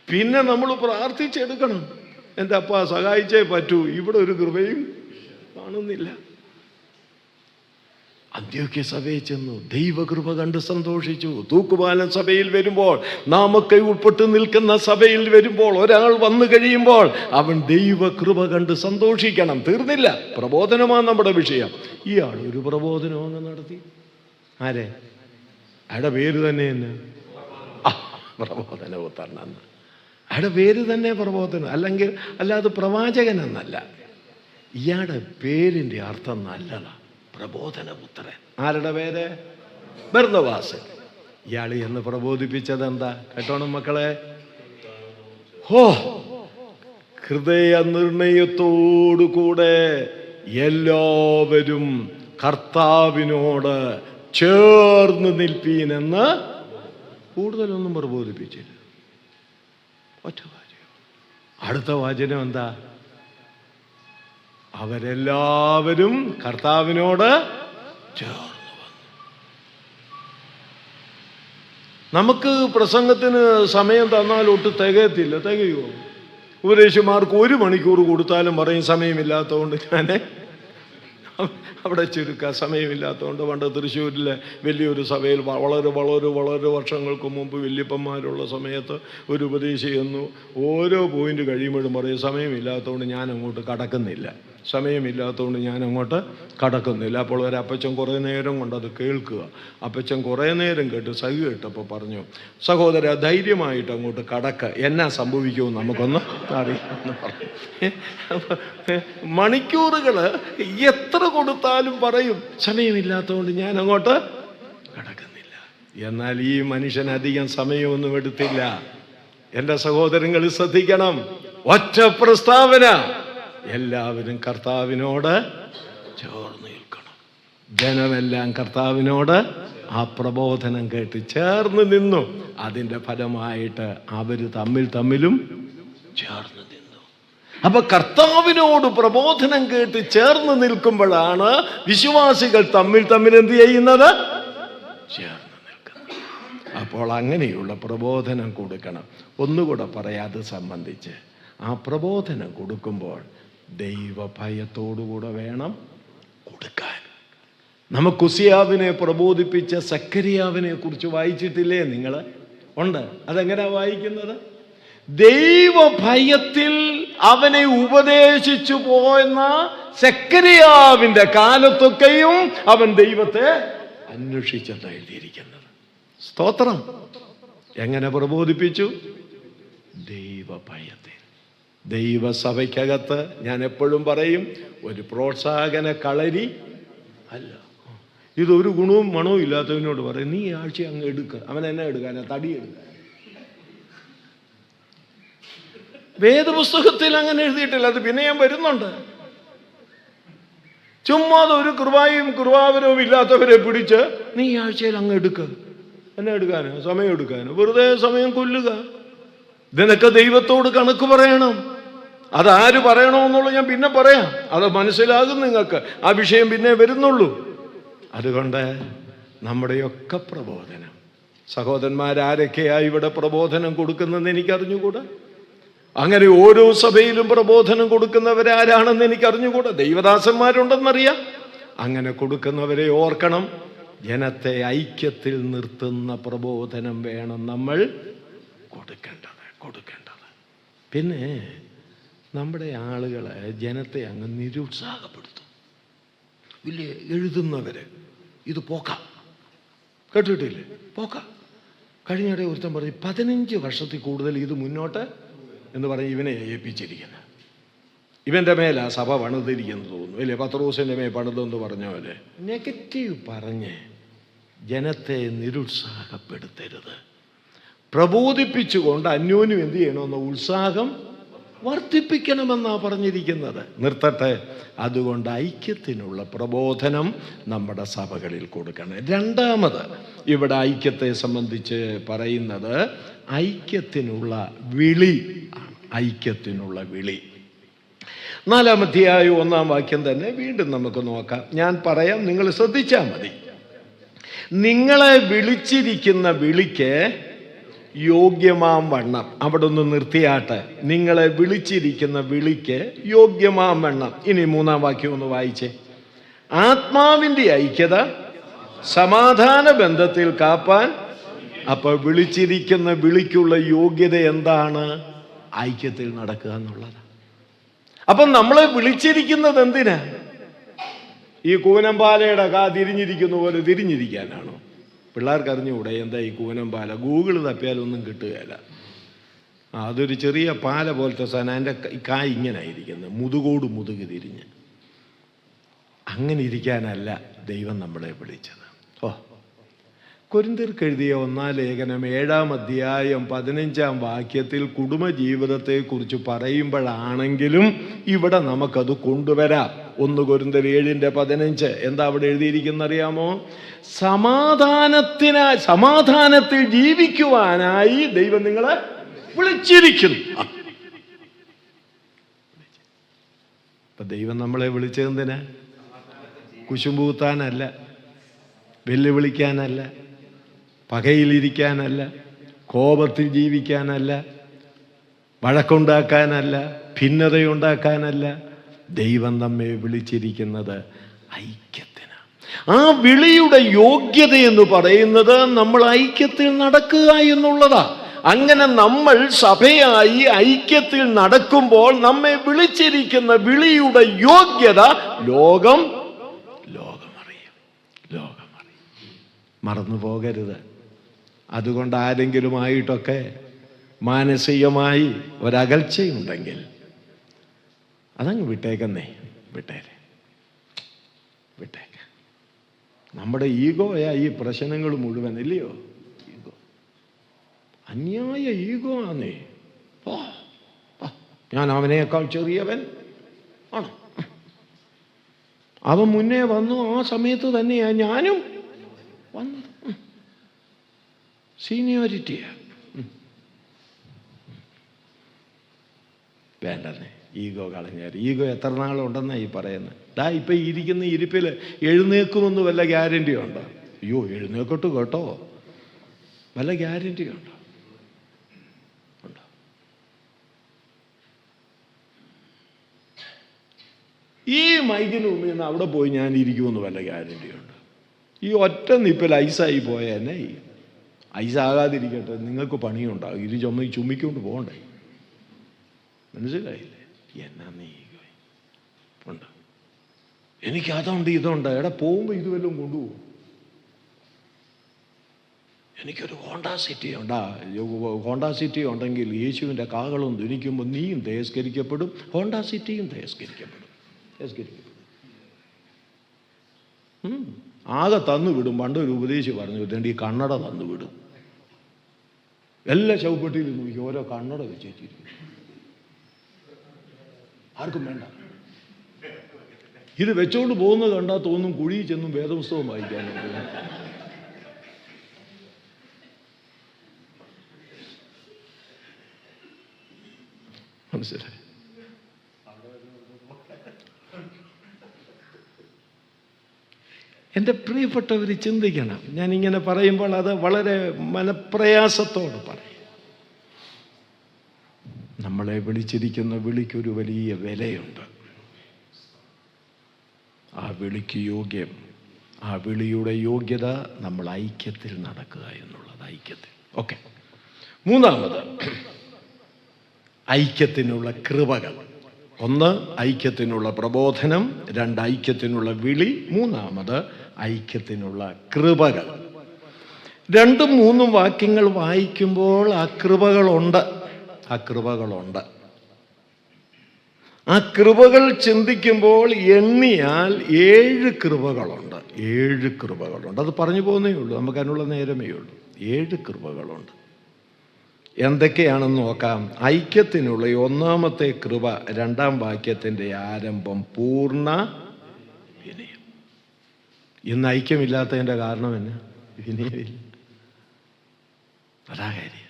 പിന്നെ നമ്മൾ പ്രാർത്ഥിച്ചെടുക്കണം. എൻ്റെ അപ്പ സഹായിച്ചേ പറ്റൂ, ഇവിടെ ഒരു കൃപയും കാണുന്നില്ല. അന്ത്യോക്യ സഭയിൽ ചെന്നു, ദൈവകൃപ കണ്ട് സന്തോഷിച്ചു. തൂക്കുപാലം സഭയിൽ വരുമ്പോൾ, നാമൊക്കെ ഉൾപ്പെട്ട് നിൽക്കുന്ന സഭയിൽ വരുമ്പോൾ, ഒരാൾ വന്നു കഴിയുമ്പോൾ അവൻ ദൈവകൃപ കണ്ട് സന്തോഷിക്കണം. തീർന്നില്ല, പ്രബോധനമാണ് നമ്മുടെ വിഷയം. ഇയാൾ ഒരു പ്രബോധനം അങ്ങ് നടത്തി. ആരെ? അയാളുടെ പേര് തന്നെ പ്രബോധന പുത്രൻ. അയാളുടെ പേര് തന്നെ പ്രബോധനം, അല്ലാതെ പ്രവാചകൻ എന്നല്ല. ഇയാളുടെ പേരിൻ്റെ അർത്ഥം നല്ലതാ, പ്രബോധനപുത്രൻ. ആരുടെ പേര്? ബർന്നബാസ്. ഇയാൾ എന്ന് പ്രബോധിപ്പിച്ചത് എന്താ? കേട്ടോണം മക്കളെ. ഹൃദയ നിർണയത്തോടുകൂടെ എല്ലാവരും കർത്താവിനോട് ചേർന്ന് നിൽപ്പീനെന്ന് കൂടുതലൊന്നും പ്രബോധിപ്പിച്ചില്ല. ഒറ്റ വാചകം. അടുത്ത വാചകം എന്താ? അവരെല്ലാവരും കർത്താവിനോട് ചേർന്ന് വന്നു. നമുക്ക് പ്രസംഗത്തിന് സമയം തന്നാൽ ഒട്ട് തികയത്തില്ല. തികയുമോ? ഉപദേശിമാർക്ക് 1 മണിക്കൂർ കൊടുത്താലും പറയും സമയമില്ലാത്തതുകൊണ്ട് ഞാൻ അവിടെ ചുരുക്കുക, സമയമില്ലാത്തതുകൊണ്ട്. പണ്ട് തൃശ്ശൂരിലെ വലിയൊരു സഭയിൽ വളരെ വളരെ വളരെ വർഷങ്ങൾക്ക് മുമ്പ് വല്യപ്പന്മാരുള്ള സമയത്ത് ഒരു ഉപദേശി ചെന്നു. ഓരോ പോയിന്റ് കഴിയുമ്പോഴും പറയും സമയമില്ലാത്തതുകൊണ്ട് ഞാൻ അങ്ങോട്ട് കടക്കുന്നില്ല, സമയമില്ലാത്തതുകൊണ്ട് ഞാൻ അങ്ങോട്ട് കടക്കുന്നില്ല. അപ്പോൾ ഒരു അപ്പച്ചൻ കുറേ നേരം കൊണ്ടത് കേൾക്കുക. അപ്പച്ചൻ കുറേ നേരം കേട്ട് സഹി കേട്ടപ്പോൾ പറഞ്ഞു, സഹോദര ധൈര്യമായിട്ട് അങ്ങോട്ട് കടക്ക, എന്നാ സംഭവിക്കുമെന്ന് നമുക്കൊന്ന് അറിയാമെന്ന് പറഞ്ഞു. മണിക്കൂറുകൾ എത്ര കൊടുത്താലും പറയും സമയമില്ലാത്തതുകൊണ്ട് ഞാൻ അങ്ങോട്ട് കടക്കുന്നില്ല. എന്നാൽ ഈ മനുഷ്യൻ അധികം സമയമൊന്നും എടുത്തില്ല. എൻ്റെ സഹോദരങ്ങൾ ശ്രദ്ധിക്കണം, ഒറ്റ പ്രസ്താവന, എല്ലാവരും കർത്താവിനോട് ചേർന്ന് നിൽക്കണം. ജനമെല്ലാം കർത്താവിനോട് ആ പ്രബോധനം കേട്ട് ചേർന്ന് നിന്നു. അതിൻ്റെ ഫലമായിട്ട് അവർ തമ്മിലും ചേർന്ന് നിന്നു. അപ്പൊ കർത്താവിനോട് പ്രബോധനം കേട്ട് ചേർന്ന് നിൽക്കുമ്പോഴാണ് വിശ്വാസികൾ തമ്മിൽ എന്ത് ചെയ്യുന്നത്? ചേർന്ന് നിൽക്കുന്നത്. അപ്പോൾ അങ്ങനെയുള്ള പ്രബോധനം കൊടുക്കണം. ഒന്നുകൂടെ പറയാതെ സംബന്ധിച്ച് ആ പ്രബോധനം കൊടുക്കുമ്പോൾ ദൈവഭയത്തോടുകൂടെ വേണം കൊടുക്കാൻ. നമുക്ക് ഉസിയാവിനെ പ്രബോധിപ്പിച്ച സക്കരിയാവിനെ കുറിച്ച് വായിച്ചിട്ടില്ലേ നിങ്ങൾ? ഉണ്ട്. അതെങ്ങനെയാ വായിക്കുന്നത്? ദൈവഭയത്തിൽ അവനെ ഉപദേശിച്ചു പോയെന്ന സക്കരിയാവിന്റെ കാലത്തൊക്കെയും അവൻ ദൈവത്തെ അന്വേഷിച്ചെന്ന് എഴുതിയിരിക്കുന്നത്. സ്തോത്രം. എങ്ങനെ പ്രബോധിപ്പിച്ചു? ദൈവഭയത്തിൽ. ദൈവസഭയ്ക്കകത്ത് ഞാൻ എപ്പോഴും പറയും, ഒരു പ്രോത്സാഹന കളരി അല്ല. ഇതൊരു ഗുണവും മണവും ഇല്ലാത്തവനോട് പറയും, നീ ആഴ്ച അങ്ങ് എടുക്കുക. അവൻ എന്നെ എടുക്കാനാ? തടി എടുക്കാൻ. വേദപുസ്തകത്തിൽ അങ്ങനെ എഴുതിയിട്ടില്ല. അത് പിന്നെ ഞാൻ വരുന്നുണ്ട്. ചുമ്മാതെ ഒരു കൃപാവരവും ഇല്ലാത്തവരെ പിടിച്ച് നീ ആഴ്ചയിൽ അങ്ങ് എടുക്കുക. എന്നെ എടുക്കാനോ? സമയം എടുക്കാനോ? വെറുതെ സമയം കൊല്ലുക. ഇതിനൊക്കെ ദൈവത്തോട് കണക്ക് പറയണം. അതാര് പറയണമെന്നുള്ളത് ഞാൻ പിന്നെ പറയാം. അത് മനസ്സിലാകും നിങ്ങൾക്ക്. ആ വിഷയം പിന്നെ വരുന്നുള്ളൂ. അതുകൊണ്ട് നമ്മുടെയൊക്കെ പ്രബോധനം, സഹോദരന്മാരാരൊക്കെയായി ഇവിടെ പ്രബോധനം കൊടുക്കുന്നതെന്ന് എനിക്കറിഞ്ഞുകൂടാ. അങ്ങനെ ഓരോ സഭയിലും പ്രബോധനം കൊടുക്കുന്നവരാരാണെന്ന് എനിക്കറിഞ്ഞുകൂടാ. ദൈവദാസന്മാരുണ്ടെന്നറിയാം. അങ്ങനെ കൊടുക്കുന്നവരെ ഓർക്കണം. ജനത്തെ ഐക്യത്തിൽ നിർത്തുന്ന പ്രബോധനം വേണം നമ്മൾ കൊടുക്കേണ്ടത്. പിന്നെ നമ്മുടെ ആളുകളെ, ജനത്തെ അങ്ങ് നിരുത്സാഹപ്പെടുത്തും. വലിയ എഴുതുന്നവര് ഇത് പോക്കാം, കേട്ടിട്ടില്ലേ? പോക്കാം. കഴിഞ്ഞിടെ ഒരുത്തൻ പറഞ്ഞു 15 വർഷത്തിൽ കൂടുതൽ ഇത് മുന്നോട്ട് എന്ന് പറഞ്ഞ് ഇവനെ ഏൽപ്പിച്ചിരിക്കുന്നത്. ഇവൻ്റെ മേലാ സഭ പണിതിരിക്കുന്നത് തോന്നുന്നു അല്ലേ? പത്രോസിൻ്റെ മേൽ പണിതെന്ന് പറഞ്ഞ പോലെ നെഗറ്റീവ് പറഞ്ഞ് ജനത്തെ നിരുത്സാഹപ്പെടുത്തരുത്. പ്രബോധിപ്പിച്ചുകൊണ്ട് അന്യോന്യം എന്ത് ചെയ്യണമെന്ന് ഉത്സാഹം വർദ്ധിപ്പിക്കണമെന്നാണ് പറഞ്ഞിരിക്കുന്നത്. നിർത്തട്ടെ. അതുകൊണ്ട് ഐക്യത്തിനുള്ള പ്രബോധനം നമ്മുടെ സഭകളിൽ കൊടുക്കണം. രണ്ടാമത് ഇവിടെ ഐക്യത്തെ സംബന്ധിച്ച് പറയുന്നത് ഐക്യത്തിനുള്ള വിളി ആണ്. ഐക്യത്തിനുള്ള വിളി 4-ാം അധ്യായം 1-ാം വാക്യം തന്നെ വീണ്ടും നമുക്ക് നോക്കാം. ഞാൻ പറയാം, നിങ്ങൾ ശ്രദ്ധിച്ചാൽ മതി. നിങ്ങളെ വിളിച്ചിരിക്കുന്ന വിളിക്ക് യോഗ്യമാം വണ്ണം. അവിടെ ഒന്ന് നിർത്തിയാട്ടെ. നിങ്ങളെ വിളിച്ചിരിക്കുന്ന വിളിക്ക് യോഗ്യമാം വണ്ണം. ഇനി 3-ാം വാക്യം ഒന്ന് വായിച്ചേ. ആത്മാവിൻ്റെ ഐക്യത സമാധാന ബന്ധത്തിൽ കാപ്പാൻ. അപ്പോൾ വിളിച്ചിരിക്കുന്ന വിളിക്കുള്ള യോഗ്യത എന്താണ്? ഐക്യത്തിൽ നടക്കുക എന്നുള്ളത്. അപ്പം നമ്മളെ വിളിച്ചിരിക്കുന്നത് എന്തിനാ? ഈ കൂനമ്പാലയുടെ തിരിഞ്ഞിരിക്കുന്ന പോലെ തിരിഞ്ഞിരിക്കാനാണോ? പിള്ളേർക്ക് അറിഞ്ഞുകൂടെ എന്താ ഈ കൂനമ്പാല? ഗൂഗിൾ തപ്പിയാലൊന്നും കിട്ടുകയില്ല. അതൊരു ചെറിയ പാല പോലത്തെ സാധനം. അതിൻ്റെ കായ് ഇങ്ങനെ ഇരിക്കുന്നത്, മുതുകോട് മുതുക് തിരിഞ്ഞ്. അങ്ങനെ ഇരിക്കാനല്ല ദൈവം നമ്മളെ വിളിച്ചത്. കൊരിന്ത്യർക്ക് എഴുതിയ 1-ാം ലേഖനം 7-ാം അധ്യായം 15-ാം വാക്യത്തിൽ കുടുംബജീവിതത്തെക്കുറിച്ച് പറയുമ്പോഴാണെങ്കിലും ഇവിടെ നമുക്കത് കൊണ്ടുവരാം. 1 കൊരിന്ത്യർ 7:15 എന്താ അവിടെ എഴുതിയിരിക്കുന്ന അറിയാമോ? സമാധാനത്തിൽ ജീവിക്കുവാനായി ദൈവം നിങ്ങളെ വിളിച്ചിരിക്കുന്നു. അപ്പൊ ദൈവം നമ്മളെ വിളിച്ചതെന്തിനാ? കുശുമ്പൂത്താനല്ല, വെല്ലുവിളിക്കാനല്ല, പകയിലിരിക്കാനല്ല, കോപത്തിൽ ജീവിക്കാനല്ല, വഴക്കുണ്ടാക്കാനല്ല, ഭിന്നതയുണ്ടാക്കാനല്ല. ദൈവം നമ്മെ വിളിച്ചിരിക്കുന്നത് ഐക്യത്തിന്. ആ വിളിയുടെ യോഗ്യത എന്ന് പറയുന്നത് നമ്മൾ ഐക്യത്തിൽ നടക്കുക എന്നുള്ളതാ. അങ്ങനെ നമ്മൾ സഭയായി ഐക്യത്തിൽ നടക്കുമ്പോൾ നമ്മെ വിളിച്ചിരിക്കുന്ന വിളിയുടെ യോഗ്യത ലോകമറിയും. മറന്നു പോകരുത്. അതുകൊണ്ട് ആരെങ്കിലുമായിട്ടൊക്കെ മാനസികമായി ഒരകൽച്ചയുണ്ടെങ്കിൽ അതങ്ങ് വിട്ടേക്കുന്നേ. വിട്ടേക്ക്. നമ്മുടെ ഈഗോയാ ഈ പ്രശ്നങ്ങൾ മുഴുവൻ, ഇല്ലയോ? ഈഗോ, അന്യായ ഈഗോ ആന്നേ. ഞാൻ അവനേക്കാൾ ചെറിയവൻ ആണ്. അവൻ മുന്നേ വന്നു, ആ സമയത്ത് തന്നെയാ ഞാനും വന്നത്. സീനിയോരിറ്റിയാ. വേണ്ടന്നെ ഈഗോ കളഞ്ഞാൽ. ഈഗോ എത്ര നാളുണ്ടെന്നാണ് ഈ പറയുന്നത്. ഇപ്പം ഇരിക്കുന്ന ഇരിപ്പിൽ എഴുന്നേക്കുമെന്ന് വല്ല ഗ്യാരണ്ടി ഉണ്ടോ? അയ്യോ, എഴുന്നേക്കട്ടു കേട്ടോ, വല്ല ഗ്യാരണ്ടി ഉണ്ടോ? ഈ മൈക്കിന് മുമ്പിൽ നിന്ന് അവിടെ പോയി ഞാൻ ഇരിക്കുമെന്ന് വല്ല ഗ്യാരണ്ടി ഉണ്ട്? ഈ ഒറ്റ നിപ്പിൽ ഐസായി പോയാൽ എന്നെ ഐസാകാതിരിക്കട്ടെ, നിങ്ങൾക്ക് പണിയുണ്ടാകും. ഇത് ചുമ്മിക്കൊണ്ട് പോകണ്ടേ? മനസ്സിലായില്ലേ? എന്നാ നീ ഉണ്ട്, എനിക്ക് അതുണ്ട് ഇതുണ്ട്. എടാ, പോകുമ്പോൾ ഇത് വല്ലതും കൊണ്ടുപോകും. എനിക്കൊരു ഹോണ്ട സിറ്റി ഉണ്ടെങ്കിൽ യേശുവിൻ്റെ കാഹളം ധ്വനിക്കുമ്പോൾ നീയും തേസ്കരിക്കപ്പെടും, ഹോണ്ട സിറ്റിയും തേസ്കരിക്കപ്പെടും. ആകെ തന്നു വിടും. പണ്ടൊരു ഉപദേശി പറഞ്ഞു, ഈ കണ്ണട തന്നു വിടും. എല്ലാ ചൗപ്പട്ടിയിലും നോക്കി ഓരോ കണ്ണട വെച്ചിരിക്കും. ആർക്കും വേണ്ട. ഇത് വെച്ചോണ്ട് പോകുന്നത് കണ്ടാൽ തോന്നും കുഴിയിൽ ചെന്നും വേദപുസ്തകം വായിക്കാൻ. മനസ്സിലായി? എൻ്റെ പ്രിയപ്പെട്ടവർ ചിന്തിക്കണം. ഞാനിങ്ങനെ പറയുമ്പോൾ അത് വളരെ മനപ്രയാസത്തോട് പറയും. നമ്മളെ വിളിച്ചിരിക്കുന്ന വിളിക്കൊരു വലിയ വിലയുണ്ട്. ആ വിളിക്ക് യോഗ്യം, ആ വിളിയുടെ യോഗ്യത നമ്മൾ ഐക്യത്തിൽ നടക്കുക എന്നുള്ളത്. ഐക്യത്തിൽ. ഓക്കെ. 3-ാമത് ഐക്യത്തിനുള്ള കൃപകൾ. 1 ഐക്യത്തിനുള്ള പ്രബോധനം, 2 ഐക്യത്തിനുള്ള വിളി, 3-ാമത് ഐക്യത്തിനുള്ള കൃപകൾ. രണ്ടും മൂന്നും വാക്യങ്ങൾ വായിക്കുമ്പോൾ ആ കൃപകളുണ്ട്. ആ കൃപകൾ ചിന്തിക്കുമ്പോൾ എണ്ണിയാൽ 7 കൃപകളുണ്ട്. അത് പറഞ്ഞു പോകുന്നേ ഉള്ളൂ, നമുക്ക് അതിനുള്ള നേരമേ ഉള്ളൂ. 7 കൃപകളുണ്ട്. എന്തൊക്കെയാണെന്ന് നോക്കാം. ഐക്യത്തിനുള്ള 1-ാമത്തെ കൃപ 2-ാം വാക്യത്തിൻ്റെ ആരംഭം, പൂർണ്ണ വിനയം. ഇന്ന് ഐക്യമില്ലാത്തതിൻ്റെ കാരണം എന്നാ? വിനയമില്ല. അതാ കാര്യം.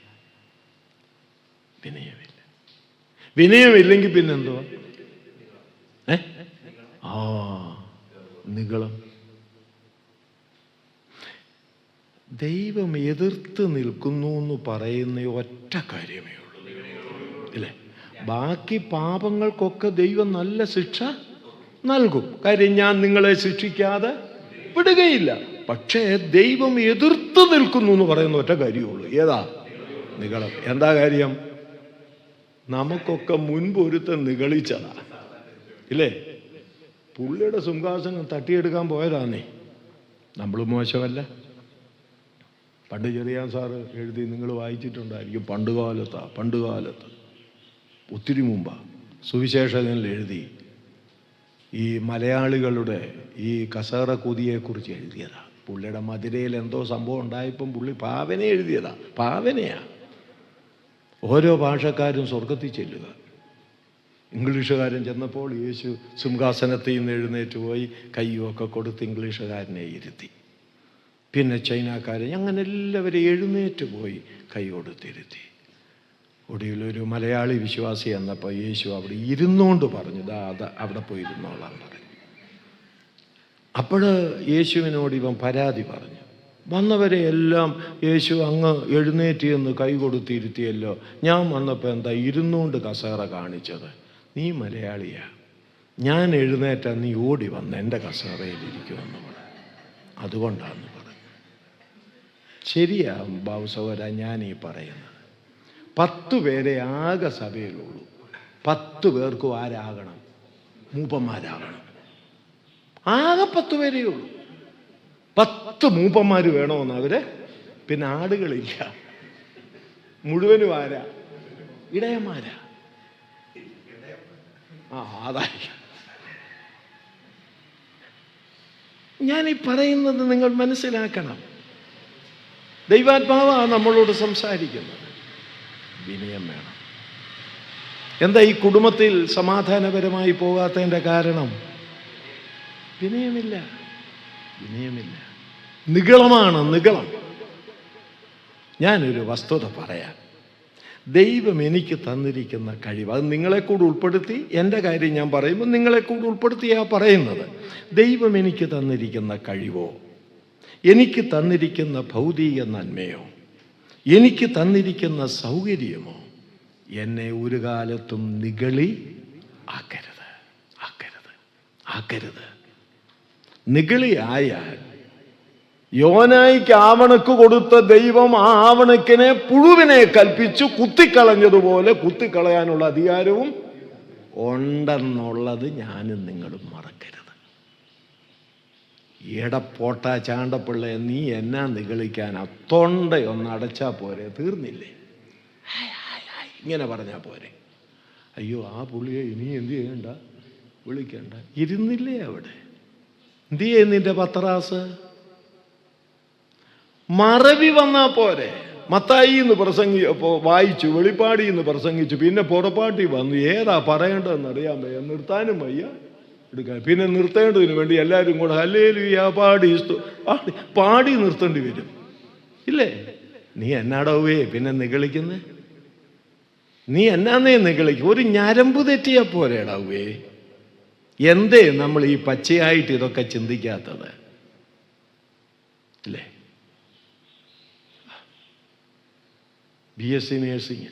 വിനയമില്ലെങ്കിൽ പിന്നെന്തുവാ? നിഗളം. ദൈവം എതിർത്ത് നിൽക്കുന്നു എന്ന് പറയുന്ന ഒറ്റ കാര്യമേ ഉള്ളൂ, ഇല്ലേ? ബാക്കി പാപങ്ങൾക്കൊക്കെ ദൈവം നല്ല ശിക്ഷ നൽകും. കാര്യം ഞാൻ നിങ്ങളെ ശിക്ഷിക്കാതെ വിടുകയില്ല. പക്ഷേ ദൈവം എതിർത്ത് നിൽക്കുന്നു എന്ന് പറയുന്ന ഒറ്റ കാര്യമുള്ളൂ. ഏതാ? നിഗളം. എന്താ കാര്യം? നമുക്കൊക്കെ മുൻപ് ഒരുത്തൻ നിഗളിച്ചതാ, ഇല്ലേ? പുള്ളിയുടെ സിംഹാസനം തട്ടിയെടുക്കാൻ പോയതാന്നേ. നമ്മൾ മോശമല്ല. പണ്ട് ചെറിയാൻ സാറ് എഴുതി, നിങ്ങൾ വായിച്ചിട്ടുണ്ടായിരിക്കും, പണ്ടുകാലത്ത് ഒത്തിരി മുമ്പാ സുവിശേഷകനിൽ എഴുതി, ഈ മലയാളികളുടെ ഈ കസേറ കുതിയെക്കുറിച്ച് എഴുതിയതാ. പുള്ളിയുടെ മധുരയിൽ എന്തോ സംഭവം ഉണ്ടായപ്പം പുള്ളി പാവന എഴുതിയതാ. പാവനയാ. ഓരോ ഭാഷക്കാരും സ്വർഗത്തിൽ ചെല്ലുക. ഇംഗ്ലീഷുകാരൻ ചെന്നപ്പോൾ യേശു സിംഹാസനത്തിൽ നിന്ന് എഴുന്നേറ്റ് പോയി കയ്യുമൊക്കെ കൊടുത്ത് ഇംഗ്ലീഷുകാരനെ ഇരുത്തി. പിന്നെ ചൈനക്കാരൻ, അങ്ങനെ എല്ലാവരും എഴുന്നേറ്റ് പോയി കൈ കൊടുത്തിരുത്തി. ഒടുവിലൊരു മലയാളി വിശ്വാസി എന്നപ്പോൾ യേശു അവിടെ ഇരുന്നുകൊണ്ട് പറഞ്ഞു, അവിടെ പോയി ഇരുന്നോളാൻ പറഞ്ഞു. അപ്പോൾ യേശുവിനോട് ഇവൻ പരാതി പറഞ്ഞു. വന്നവരെ എല്ലാം യേശു അങ്ങ് എഴുന്നേറ്റ് എന്ന് കൈ കൊടുത്തിരുത്തിയല്ലോ, ഞാൻ വന്നപ്പോൾ എന്താ ഇരുന്നുകൊണ്ട് കസേറ കാണിച്ചത്? നീ മലയാളിയാ, ഞാൻ എഴുന്നേറ്റാ നീ ഓടി വന്ന് എൻ്റെ കസേറയിലിരിക്കുമെന്ന് പറഞ്ഞു. അതുകൊണ്ടാന്ന് പറഞ്ഞു. ശരിയാ ബാബു സഹോദര, ഞാൻ ഈ പറയുന്നത് 10 പേരെ ആകെ സഭയിലുള്ളൂ. 10 പേർക്കും ആരാകണം? മൂപ്പന്മാരാകണം. ആകെ 10 പേരേ ഉള്ളൂ. 10 മൂപ്പന്മാർ വേണമെന്ന് അവര്. പിന്നെ ആടുകളില്ല, മുഴുവനും ആരാ? ഇടയന്മാരാ. അതായി ഞാനീ പറയുന്നത് നിങ്ങൾ മനസ്സിലാക്കണം. ദൈവാത്മാവാ നമ്മളോട് സംസാരിക്കുന്നത്. വിനയം വേണം. എന്താ ഈ കുടുംബത്തിൽ സമാധാനപരമായി പോകാത്തതിൻ്റെ കാരണം? വിനയമില്ല. നിഗളമാണ്. ഞാനൊരു വസ്തുത പറയാം. ദൈവം എനിക്ക് തന്നിരിക്കുന്ന കഴിവ്, അത് നിങ്ങളെ കൂടെ ഉൾപ്പെടുത്തി, എൻ്റെ കാര്യം ഞാൻ പറയുമ്പോൾ നിങ്ങളെ കൂടെ ഉൾപ്പെടുത്തിയാ പറയുന്നത്. ദൈവം എനിക്ക് തന്നിരിക്കുന്ന കഴിവോ, എനിക്ക് തന്നിരിക്കുന്ന ഭൗതിക നന്മയോ, എനിക്ക് തന്നിരിക്കുന്ന സൗകര്യമോ എന്നെ ഒരു കാലത്തും നിഗളി ആക്കരുത്. നിഗളി ആയാൽ യോനായിക്ക് ആവണക്ക് കൊടുത്ത ദൈവം ആ ആവണക്കിനെ പുഴുവിനെ കൽപ്പിച്ചു കുത്തിക്കളഞ്ഞതുപോലെ കുത്തിക്കളയാനുള്ള അധികാരവും ഉണ്ടെന്നുള്ളത് ഞാനും നിങ്ങളും മറക്കരുത്. എടപ്പോട്ട ചാണ്ടപ്പിള്ള, നീ എന്നാ നിഗളിക്കാനാ? തൊണ്ടയൊന്ന് അടച്ചാ പോരെ, തീർന്നില്ലേ? ഇങ്ങനെ പറഞ്ഞാ പോരെ. അയ്യോ, ആ പുള്ളിയെ ഇനി എന്ത് ചെയ്യണ്ട, വിളിക്കണ്ട. ഇരുന്നില്ലേ അവിടെ? എന്ത് ചെയ്യുന്നിന്റെ പത്രാസ്? മറവി വന്നാ പോരെ. മത്തായി എന്ന് വായിച്ചു, വെളിപ്പാടി എന്ന് പ്രസംഗിച്ചു, പിന്നെ പുറപ്പാട്ടി വന്നു. ഏതാ പറയേണ്ടതെന്ന് അറിയാൻ വയ്യ, നിർത്താനും വയ്യ, എടുക്കാൻ. പിന്നെ നിർത്തേണ്ടതിന് വേണ്ടി എല്ലാവരും കൂടെ ഹല്ലേലൂയ പാടി നിർത്തേണ്ടി വരും, ഇല്ലേ? നീ എന്നാടവേ പിന്നെ നിഗളിക്കുന്നേ? നീ എന്നാന്നേ നിഗളിക്കും? ഒരു ഞരമ്പ് തെറ്റിയാ പോരേടാവേ. എന്തേ നമ്മൾ ഈ പച്ചയായിട്ട് ഇതൊക്കെ ചിന്തിക്കാത്തത്, അല്ലേ? BSc നേഴ്സിംഗ്,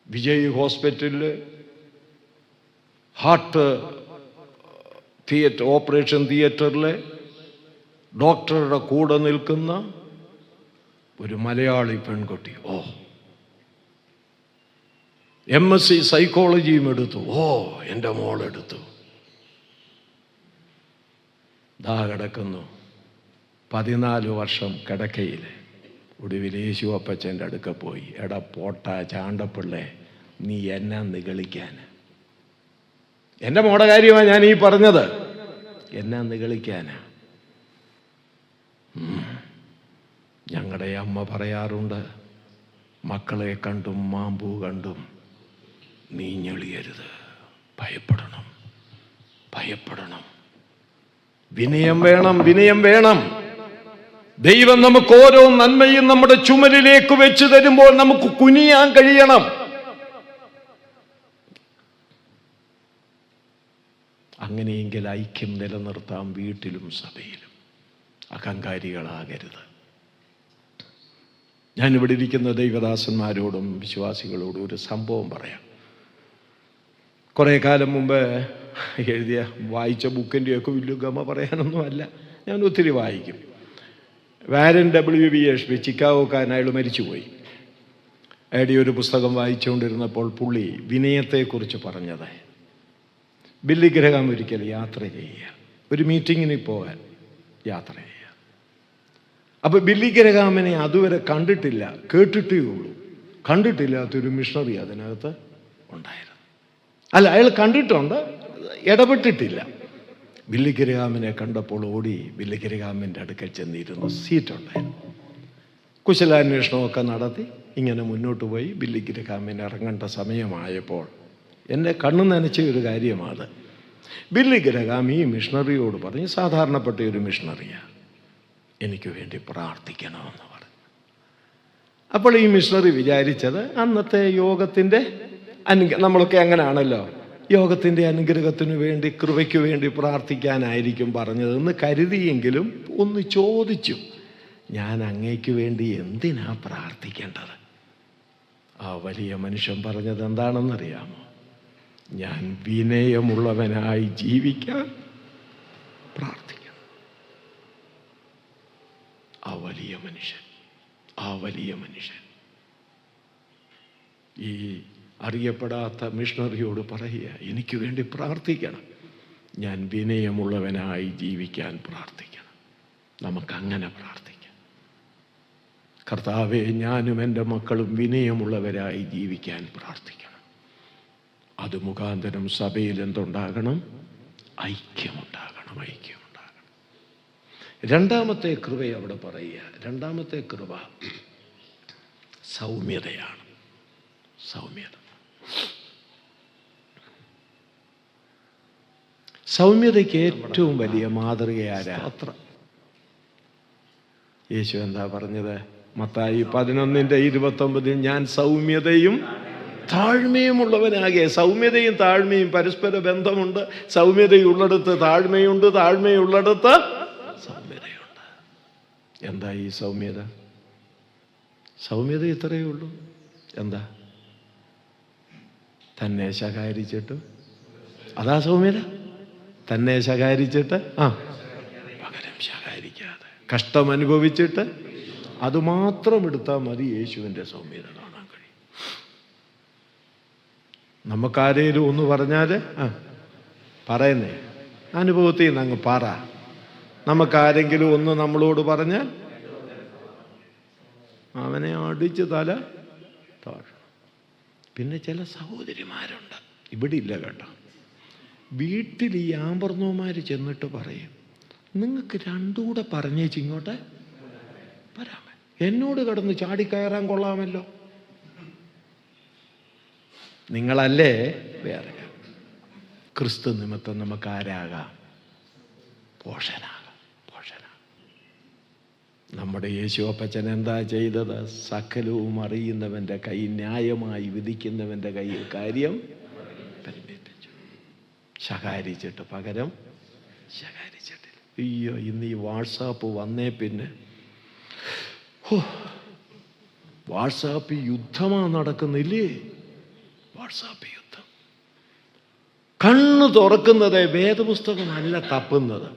വിജയ് ഹോസ്പിറ്റലിൽ ഹാർട്ട് ഓപ്പറേഷൻ തിയേറ്ററിലെ ഡോക്ടറുടെ കൂടെ നിൽക്കുന്ന ഒരു മലയാളി പെൺകുട്ടി, MSc സൈക്കോളജിയും എടുത്തു. എൻ്റെ മോളെടുത്തു. ദാ കിടക്കുന്നു 14 വർഷം കിടക്കയിൽ. ഒടുവിൽ യേശു അപ്പച്ചൻ്റെ അടുക്ക പോയി, എടാ പോട്ട ചാണ്ടപ്പിള്ളേ, നീ എന്നാ നിഗളിക്കാൻ? എൻ്റെ മോടെ കാര്യമാണ് ഞാൻ ഈ പറഞ്ഞത്. എന്നാ നിഗളിക്കാനാ? ഞങ്ങളുടെ അമ്മ പറയാറുണ്ട്, മക്കളെ കണ്ടും മാമ്പൂ കണ്ടും നീ ഞെളിയരുത്, ഭയപ്പെടണം, ഭയപ്പെടണം. വിനയം വേണം, വിനയം വേണം. ദൈവം നമുക്ക് ഓരോ നന്മയും നമ്മുടെ ചുമലിലേക്ക് വെച്ച് തരുമ്പോൾ നമുക്ക് കുനിയാൻ കഴിയണം. അങ്ങനെയെങ്കിൽ ഐക്യം നിലനിർത്താം വീട്ടിലും സഭയിലും. അഹങ്കാരികളാകരുത്. ഞാനിവിടെ ഇരിക്കുന്ന ദൈവദാസന്മാരോടും വിശ്വാസികളോടും ഒരു സംഭവം പറയാം. കുറേ കാലം മുമ്പ് വായിച്ച ബുക്കിൻ്റെയൊക്കെ വലിയ ഗമ പറയാനൊന്നുമല്ല, ഞാൻ ഒത്തിരി വായിക്കും. വാരൻ W.B.Ashby, ചിക്കാഗോക്കാരൻ, അയാൾ മരിച്ചുപോയി. അയാളുടെ ഒരു പുസ്തകം വായിച്ചുകൊണ്ടിരുന്നപ്പോൾ പുള്ളി വിനയത്തെക്കുറിച്ച് പറഞ്ഞത്, ബില്ലി ഗ്രഹാം ഒരിക്കൽ യാത്ര ചെയ്യുക, ഒരു മീറ്റിങ്ങിന് പോകാൻ യാത്ര ചെയ്യുക. അപ്പോൾ ബില്ലി ഗ്രഹാമിനെ അതുവരെ കണ്ടിട്ടില്ല, കേട്ടിട്ടേ ഉള്ളൂ. കണ്ടിട്ടില്ലാത്തൊരു മിഷണറി അതിനകത്ത് ഉണ്ടായിരുന്നു. അല്ല, അയാൾ കണ്ടിട്ടുണ്ട്, ഇടപെട്ടിട്ടില്ല. ബില്ലി ഗ്രഹാമിനെ കണ്ടപ്പോൾ ഓടി ബില്ലി ഗ്രഹാമിൻ്റെ അടുക്കൽ ചെന്നിരുന്നു. സീറ്റുണ്ടായിരുന്നു. കുശലാന്വേഷണമൊക്കെ നടത്തി ഇങ്ങനെ മുന്നോട്ട് പോയി. ബില്ലി ഗ്രഹാമിന് ഇറങ്ങേണ്ട സമയമായപ്പോൾ എന്നെ കണ്ണു നനച്ച ഒരു കാര്യമാണ്. ബില്ലി ഗ്രഹാം ഈ മിഷണറിയോട് പറഞ്ഞു, സാധാരണപ്പെട്ട ഒരു മിഷണറിയാണ്, എനിക്ക് വേണ്ടി പ്രാർത്ഥിക്കണമെന്ന് പറഞ്ഞു. അപ്പോൾ ഈ മിഷണറി വിചാരിച്ചത് അന്നത്തെ യോഗത്തിൻ്റെ നമ്മളൊക്കെ അങ്ങനെയാണല്ലോ, യോഗത്തിൻ്റെ അനുഗ്രഹത്തിനു വേണ്ടി, കൃപയ്ക്ക് വേണ്ടി പ്രാർത്ഥിക്കാനായിരിക്കും പറഞ്ഞതെന്ന് കരുതിയെങ്കിലും ഒന്ന് ചോദിച്ചു, ഞാൻ അങ്ങേക്ക് വേണ്ടി എന്തിനാ പ്രാർത്ഥിക്കേണ്ടത്? ആ വലിയ മനുഷ്യൻ പറഞ്ഞത് എന്താണെന്നറിയാമോ? ഞാൻ വിനയമുള്ളവനായി ജീവിക്കാൻ പ്രാർത്ഥിക്കണം. ആ വലിയ മനുഷ്യൻ, ആ വലിയ മനുഷ്യൻ ഈ അറിയപ്പെടാത്ത മിഷണറിയോട് പറയുക, എനിക്ക് വേണ്ടി പ്രാർത്ഥിക്കണം, ഞാൻ വിനയമുള്ളവനായി ജീവിക്കാൻ പ്രാർത്ഥിക്കണം. നമുക്കങ്ങനെ പ്രാർത്ഥിക്കാം. കർത്താവേ, ഞാനും എൻ്റെ മക്കളും വിനയമുള്ളവരായി ജീവിക്കാൻ പ്രാർത്ഥിക്കണം. അത് മുഖാന്തരം സഭയിൽ എന്തുണ്ടാകണം? ഐക്യമുണ്ടാകണം, ഐക്യമുണ്ടാകണം. രണ്ടാമത്തെ കൃപ അവിടെ പറയുക. രണ്ടാമത്തെ കൃപ സൗമ്യതയാണ്. സൗമ്യത. സൗമ്യതയ്ക്ക് ഏറ്റവും വലിയ മാതൃകയാരാ? യേശു എന്താ പറഞ്ഞത്? മത്തായി 11:29, ഞാൻ സൗമ്യതയും താഴ്മയുമുള്ളവനാകെ. സൗമ്യതയും താഴ്മയും പരസ്പര ബന്ധമുണ്ട്. സൗമ്യതയുള്ളിടത്ത് താഴ്മയുണ്ട്, താഴ്മയുള്ളിടത്ത് സൗമ്യതയുണ്ട്. എന്താ ഈ സൗമ്യത? സൗമ്യത ഇത്രയേ ഉള്ളൂ. എന്താ? തന്നെ ശകാരിച്ചിട്ട്, അതാ സൗമ്യത. തന്നെ ശകാരിച്ചിട്ട് പകരം ശകാരിക്കാതെ, കഷ്ടമനുഭവിച്ചിട്ട് അതുമാത്രം എടുത്താൽ മതി യേശുവിൻ്റെ സൗമ്യത കാണാൻ കഴിയും. നമുക്കാരേലും ഒന്ന് പറഞ്ഞാൽ പറയുന്നേ അനുഭവത്തിൽ നിന്ന് അങ്ങ് പറ. നമുക്കാരെങ്കിലും ഒന്ന് നമ്മളോട് പറഞ്ഞാൽ അവനെ അടിച്ച് തല താഴണം. പിന്നെ ചില സഹോദരിമാരുണ്ട്, ഇവിടെ ഇല്ല കേട്ടോ, വീട്ടിൽ ഈ ആമ്പർന്നോമാർ ചെന്നിട്ട് പറയും, നിങ്ങൾക്ക് രണ്ടും കൂടെ പറഞ്ഞേച്ച് ഇങ്ങോട്ട് വരാമേ, എന്നോട് കിടന്ന് ചാടിക്കയറാൻ കൊള്ളാമല്ലോ. നിങ്ങളല്ലേ വേറെ. ക്രിസ്തു നിമിത്തം നമുക്ക് ആരാകാം? പോഷനാകാം. നമ്മുടെ യേശു അപ്പച്ചൻ എന്താ ചെയ്തത്? സകലവും അറിയുന്നവൻ്റെ കൈ, ന്യായമായി വിധിക്കുന്നവൻ്റെ കയ്യിൽ കാര്യം പരിമേൽപ്പിച്ചു. ശകാരിച്ചിട്ട് പകരം ശകാരിച്ചിട്ടില്ല. അയ്യോ, ഇന്ന് ഈ വാട്സാപ്പ് വന്നേ പിന്നെ വാട്സാപ്പ് യുദ്ധമാണ് നടക്കുന്നില്ലേ? വാട്സാപ്പ് യുദ്ധം. കണ്ണ് തുറക്കുന്നത് വേദപുസ്തകമല്ല തപ്പുന്നത്,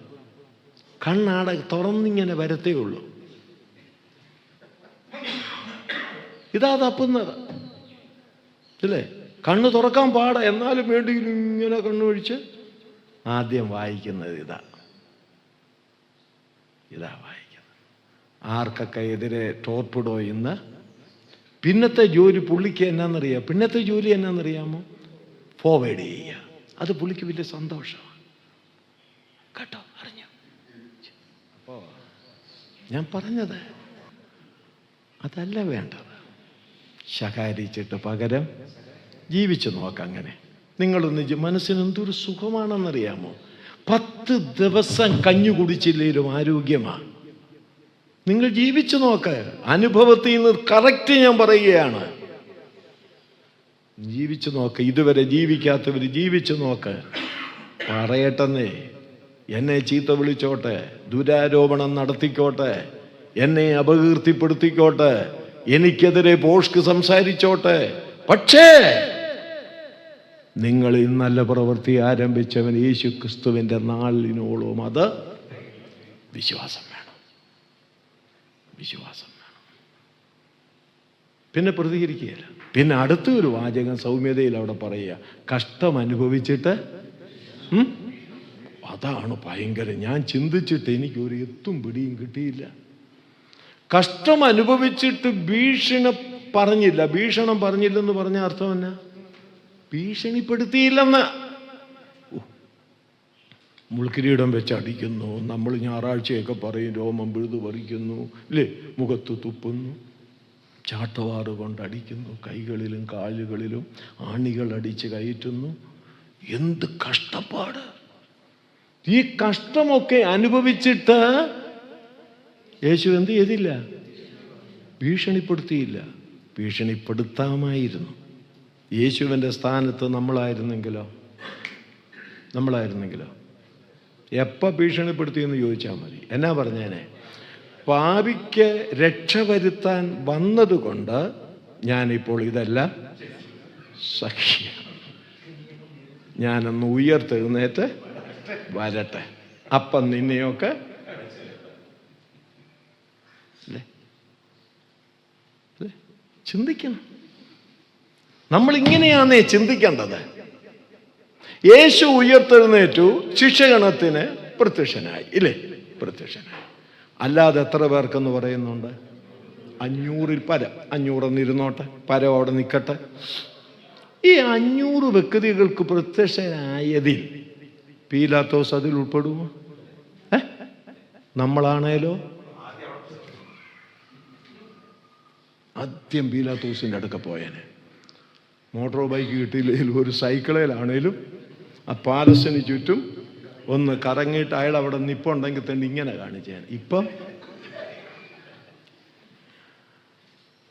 കണ്ണാട തുറന്നിങ്ങനെ വരത്തേ ഉള്ളൂ. ഇതാ തപ്പുന്നത് ഇല്ലേ? കണ്ണ് തുറക്കാൻ പാടാ, എന്നാലും വേണ്ടി ഇങ്ങനെ കണ്ണൊഴിച്ച് ആദ്യം വായിക്കുന്നത് ഇതാ വായിക്കുന്നത്. ആർക്കൊക്കെ എതിരെ ടോർപ്പിടോ ഇന്ന്. പിന്നത്തെ ജോലി പുള്ളിക്ക് എന്നാന്നറിയാം, പിന്നത്തെ ജോലി എന്നാന്നറിയാമോ? ഫോർവേഡ് ചെയ്യുക. അത് പുള്ളിക്ക് വലിയ സന്തോഷമാണ് കേട്ടോ. അറിഞ്ഞു? അപ്പോൾ ഞാൻ പറഞ്ഞത് അതല്ല വേണ്ടത്. ശകാരിച്ചിട്ട് പകരം ജീവിച്ചു നോക്കാം. അങ്ങനെ നിങ്ങളൊന്ന് മനസ്സിന് എന്തൊരു സുഖമാണെന്നറിയാമോ? 10 ദിവസം കഞ്ഞു കുടിച്ചില്ലേലും ആരോഗ്യമാണ്. നിങ്ങൾ ജീവിച്ചു നോക്ക്. അനുഭവത്തിൽ നിന്ന് കറക്റ്റ് ഞാൻ പറയുകയാണ്. ജീവിച്ചു നോക്ക്. ഇതുവരെ ജീവിക്കാത്തവർ ജീവിച്ചു നോക്ക്. പറയട്ടെന്നേ, എന്നെ ചീത്ത വിളിച്ചോട്ടെ, ദുരാരോപണം നടത്തിക്കോട്ടെ, എന്നെ അപകീർത്തിപ്പെടുത്തിക്കോട്ടെ, എനിക്കെതിരെ പോഷ്ക്ക് സംസാരിച്ചോട്ടെ, പക്ഷേ നിങ്ങൾ ഈ നല്ല പ്രവൃത്തി ആരംഭിച്ചവൻ യേശു ക്രിസ്തുവിൻ്റെ നാളിനോളം അത് വിശ്വാസം വേണം. വിശ്വാസം വേണം. പിന്നെ പ്രതികരിക്കുകയില്ല. പിന്നെ അടുത്തൊരു വാചകം സൗമ്യതയിൽ അവിടെ പറയുക, കഷ്ടം അനുഭവിച്ചിട്ട്. അതാണ് ഭയങ്കരം. ഞാൻ ചിന്തിച്ചിട്ട് എനിക്കൊരു എത്തും പിടിയും കിട്ടിയില്ല. കഷ്ടം അനുഭവിച്ചിട്ട് ഭീഷണം പറഞ്ഞില്ലെന്ന് പറഞ്ഞ അർത്ഥം എന്നാ? ഭീഷണിപ്പെടുത്തിയില്ലെന്ന്. മുൾക്കിരീടം വെച്ച് അടിക്കുന്നു, നമ്മൾ ഞായറാഴ്ചയൊക്കെ പറയും രോമം പിഴുതു പറിക്കുന്നു, ഇല്ലേ, മുഖത്ത് തുപ്പുന്നു, ചാട്ടവാറ് കൊണ്ടടിക്കുന്നു, കൈകളിലും കാലുകളിലും ആണികൾ അടിച്ച് കയറ്റുന്നു. എന്ത് കഷ്ടപ്പാട്! ഈ കഷ്ടമൊക്കെ അനുഭവിച്ചിട്ട് യേശു എന്ത് ചെയ്തില്ല? ഭീഷണിപ്പെടുത്തിയില്ല. ഭീഷണിപ്പെടുത്താമായിരുന്നു. യേശുവിൻ്റെ സ്ഥാനത്ത് നമ്മളായിരുന്നെങ്കിലോ എപ്പോൾ ഭീഷണിപ്പെടുത്തിയെന്ന് ചോദിച്ചാൽ മതി. എന്നാ പറഞ്ഞേനെ? പാപിക്ക് രക്ഷ വരുത്താൻ വന്നതുകൊണ്ട് ഞാനിപ്പോൾ ഇതെല്ലാം സഖ്യം. ഞാനൊന്ന് ഉയർത്തെഴുന്നേറ്റ് വരട്ടെ, അപ്പം നിന്നെയൊക്കെ. ചിന്തിക്കണം. നമ്മളിങ്ങനെയാണേ ചിന്തിക്കേണ്ടത്. യേശു ഉയർത്തെഴുന്നേറ്റു, ശിഷ്യഗണത്തിന് പ്രത്യക്ഷനായി, ഇല്ലേ? പ്രത്യക്ഷനായി. അല്ലാതെ എത്ര പേർക്കെന്ന് പറയുന്നുണ്ട്? 500-ൽ പരം. 500 ഇരുന്നോട്ടെ, പരം അവിടെ നിൽക്കട്ടെ. ഈ 500 വ്യക്തികൾക്ക് പ്രത്യക്ഷനായതിൽ പീലാത്തോസ് അതിൽ ഉൾപ്പെടുമോ? നമ്മളാണേലോ ആദ്യം പീലാത്തോസിൻ്റെ അടുക്ക പോയേനെ. മോട്ടോർ ബൈക്ക് കിട്ടിയില്ലെങ്കിലും ഒരു സൈക്കിളിലാണേലും ആ പാലസിന് ചുറ്റും ഒന്ന് കറങ്ങിയിട്ട് അയാൾ അവിടെ നിപ്പുണ്ടെങ്കിൽ തന്നെ ഇങ്ങനെ കാണിച്ചാൽ. ഇപ്പം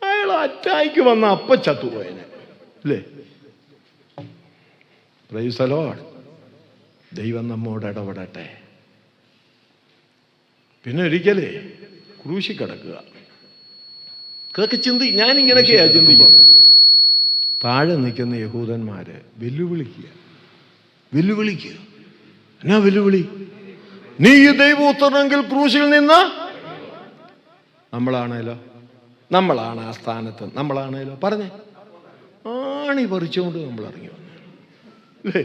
അയാൾ അറ്റാക്ക് വന്ന അപ്പം ചത്തുപോയനെ, അല്ലേ? Praise the Lord. ദൈവം നമ്മോട് ഇടപെടട്ടെ. പിന്നെ ഒരിക്കലേ ക്രൂശി കിടക്കുക. ഇതൊക്കെ ഞാനിങ്ങനെയൊക്കെയാ ചിന്തിക്കുന്നത്. താഴെ നിൽക്കുന്ന യഹൂദന്മാര് വെല്ലുവിളിക്കുക. എന്നാ വെല്ലുവിളി? നീ ഈ ദൈവപുത്രനെങ്കിൽ ക്രൂശിൽ നിന്ന്. നമ്മളാണ് ആ സ്ഥാനത്ത്. നമ്മളാണേലോ പറഞ്ഞേ, ആണി പറിച്ചുകൊണ്ട് നമ്മൾ ഇറങ്ങി വന്നു, അല്ലേ?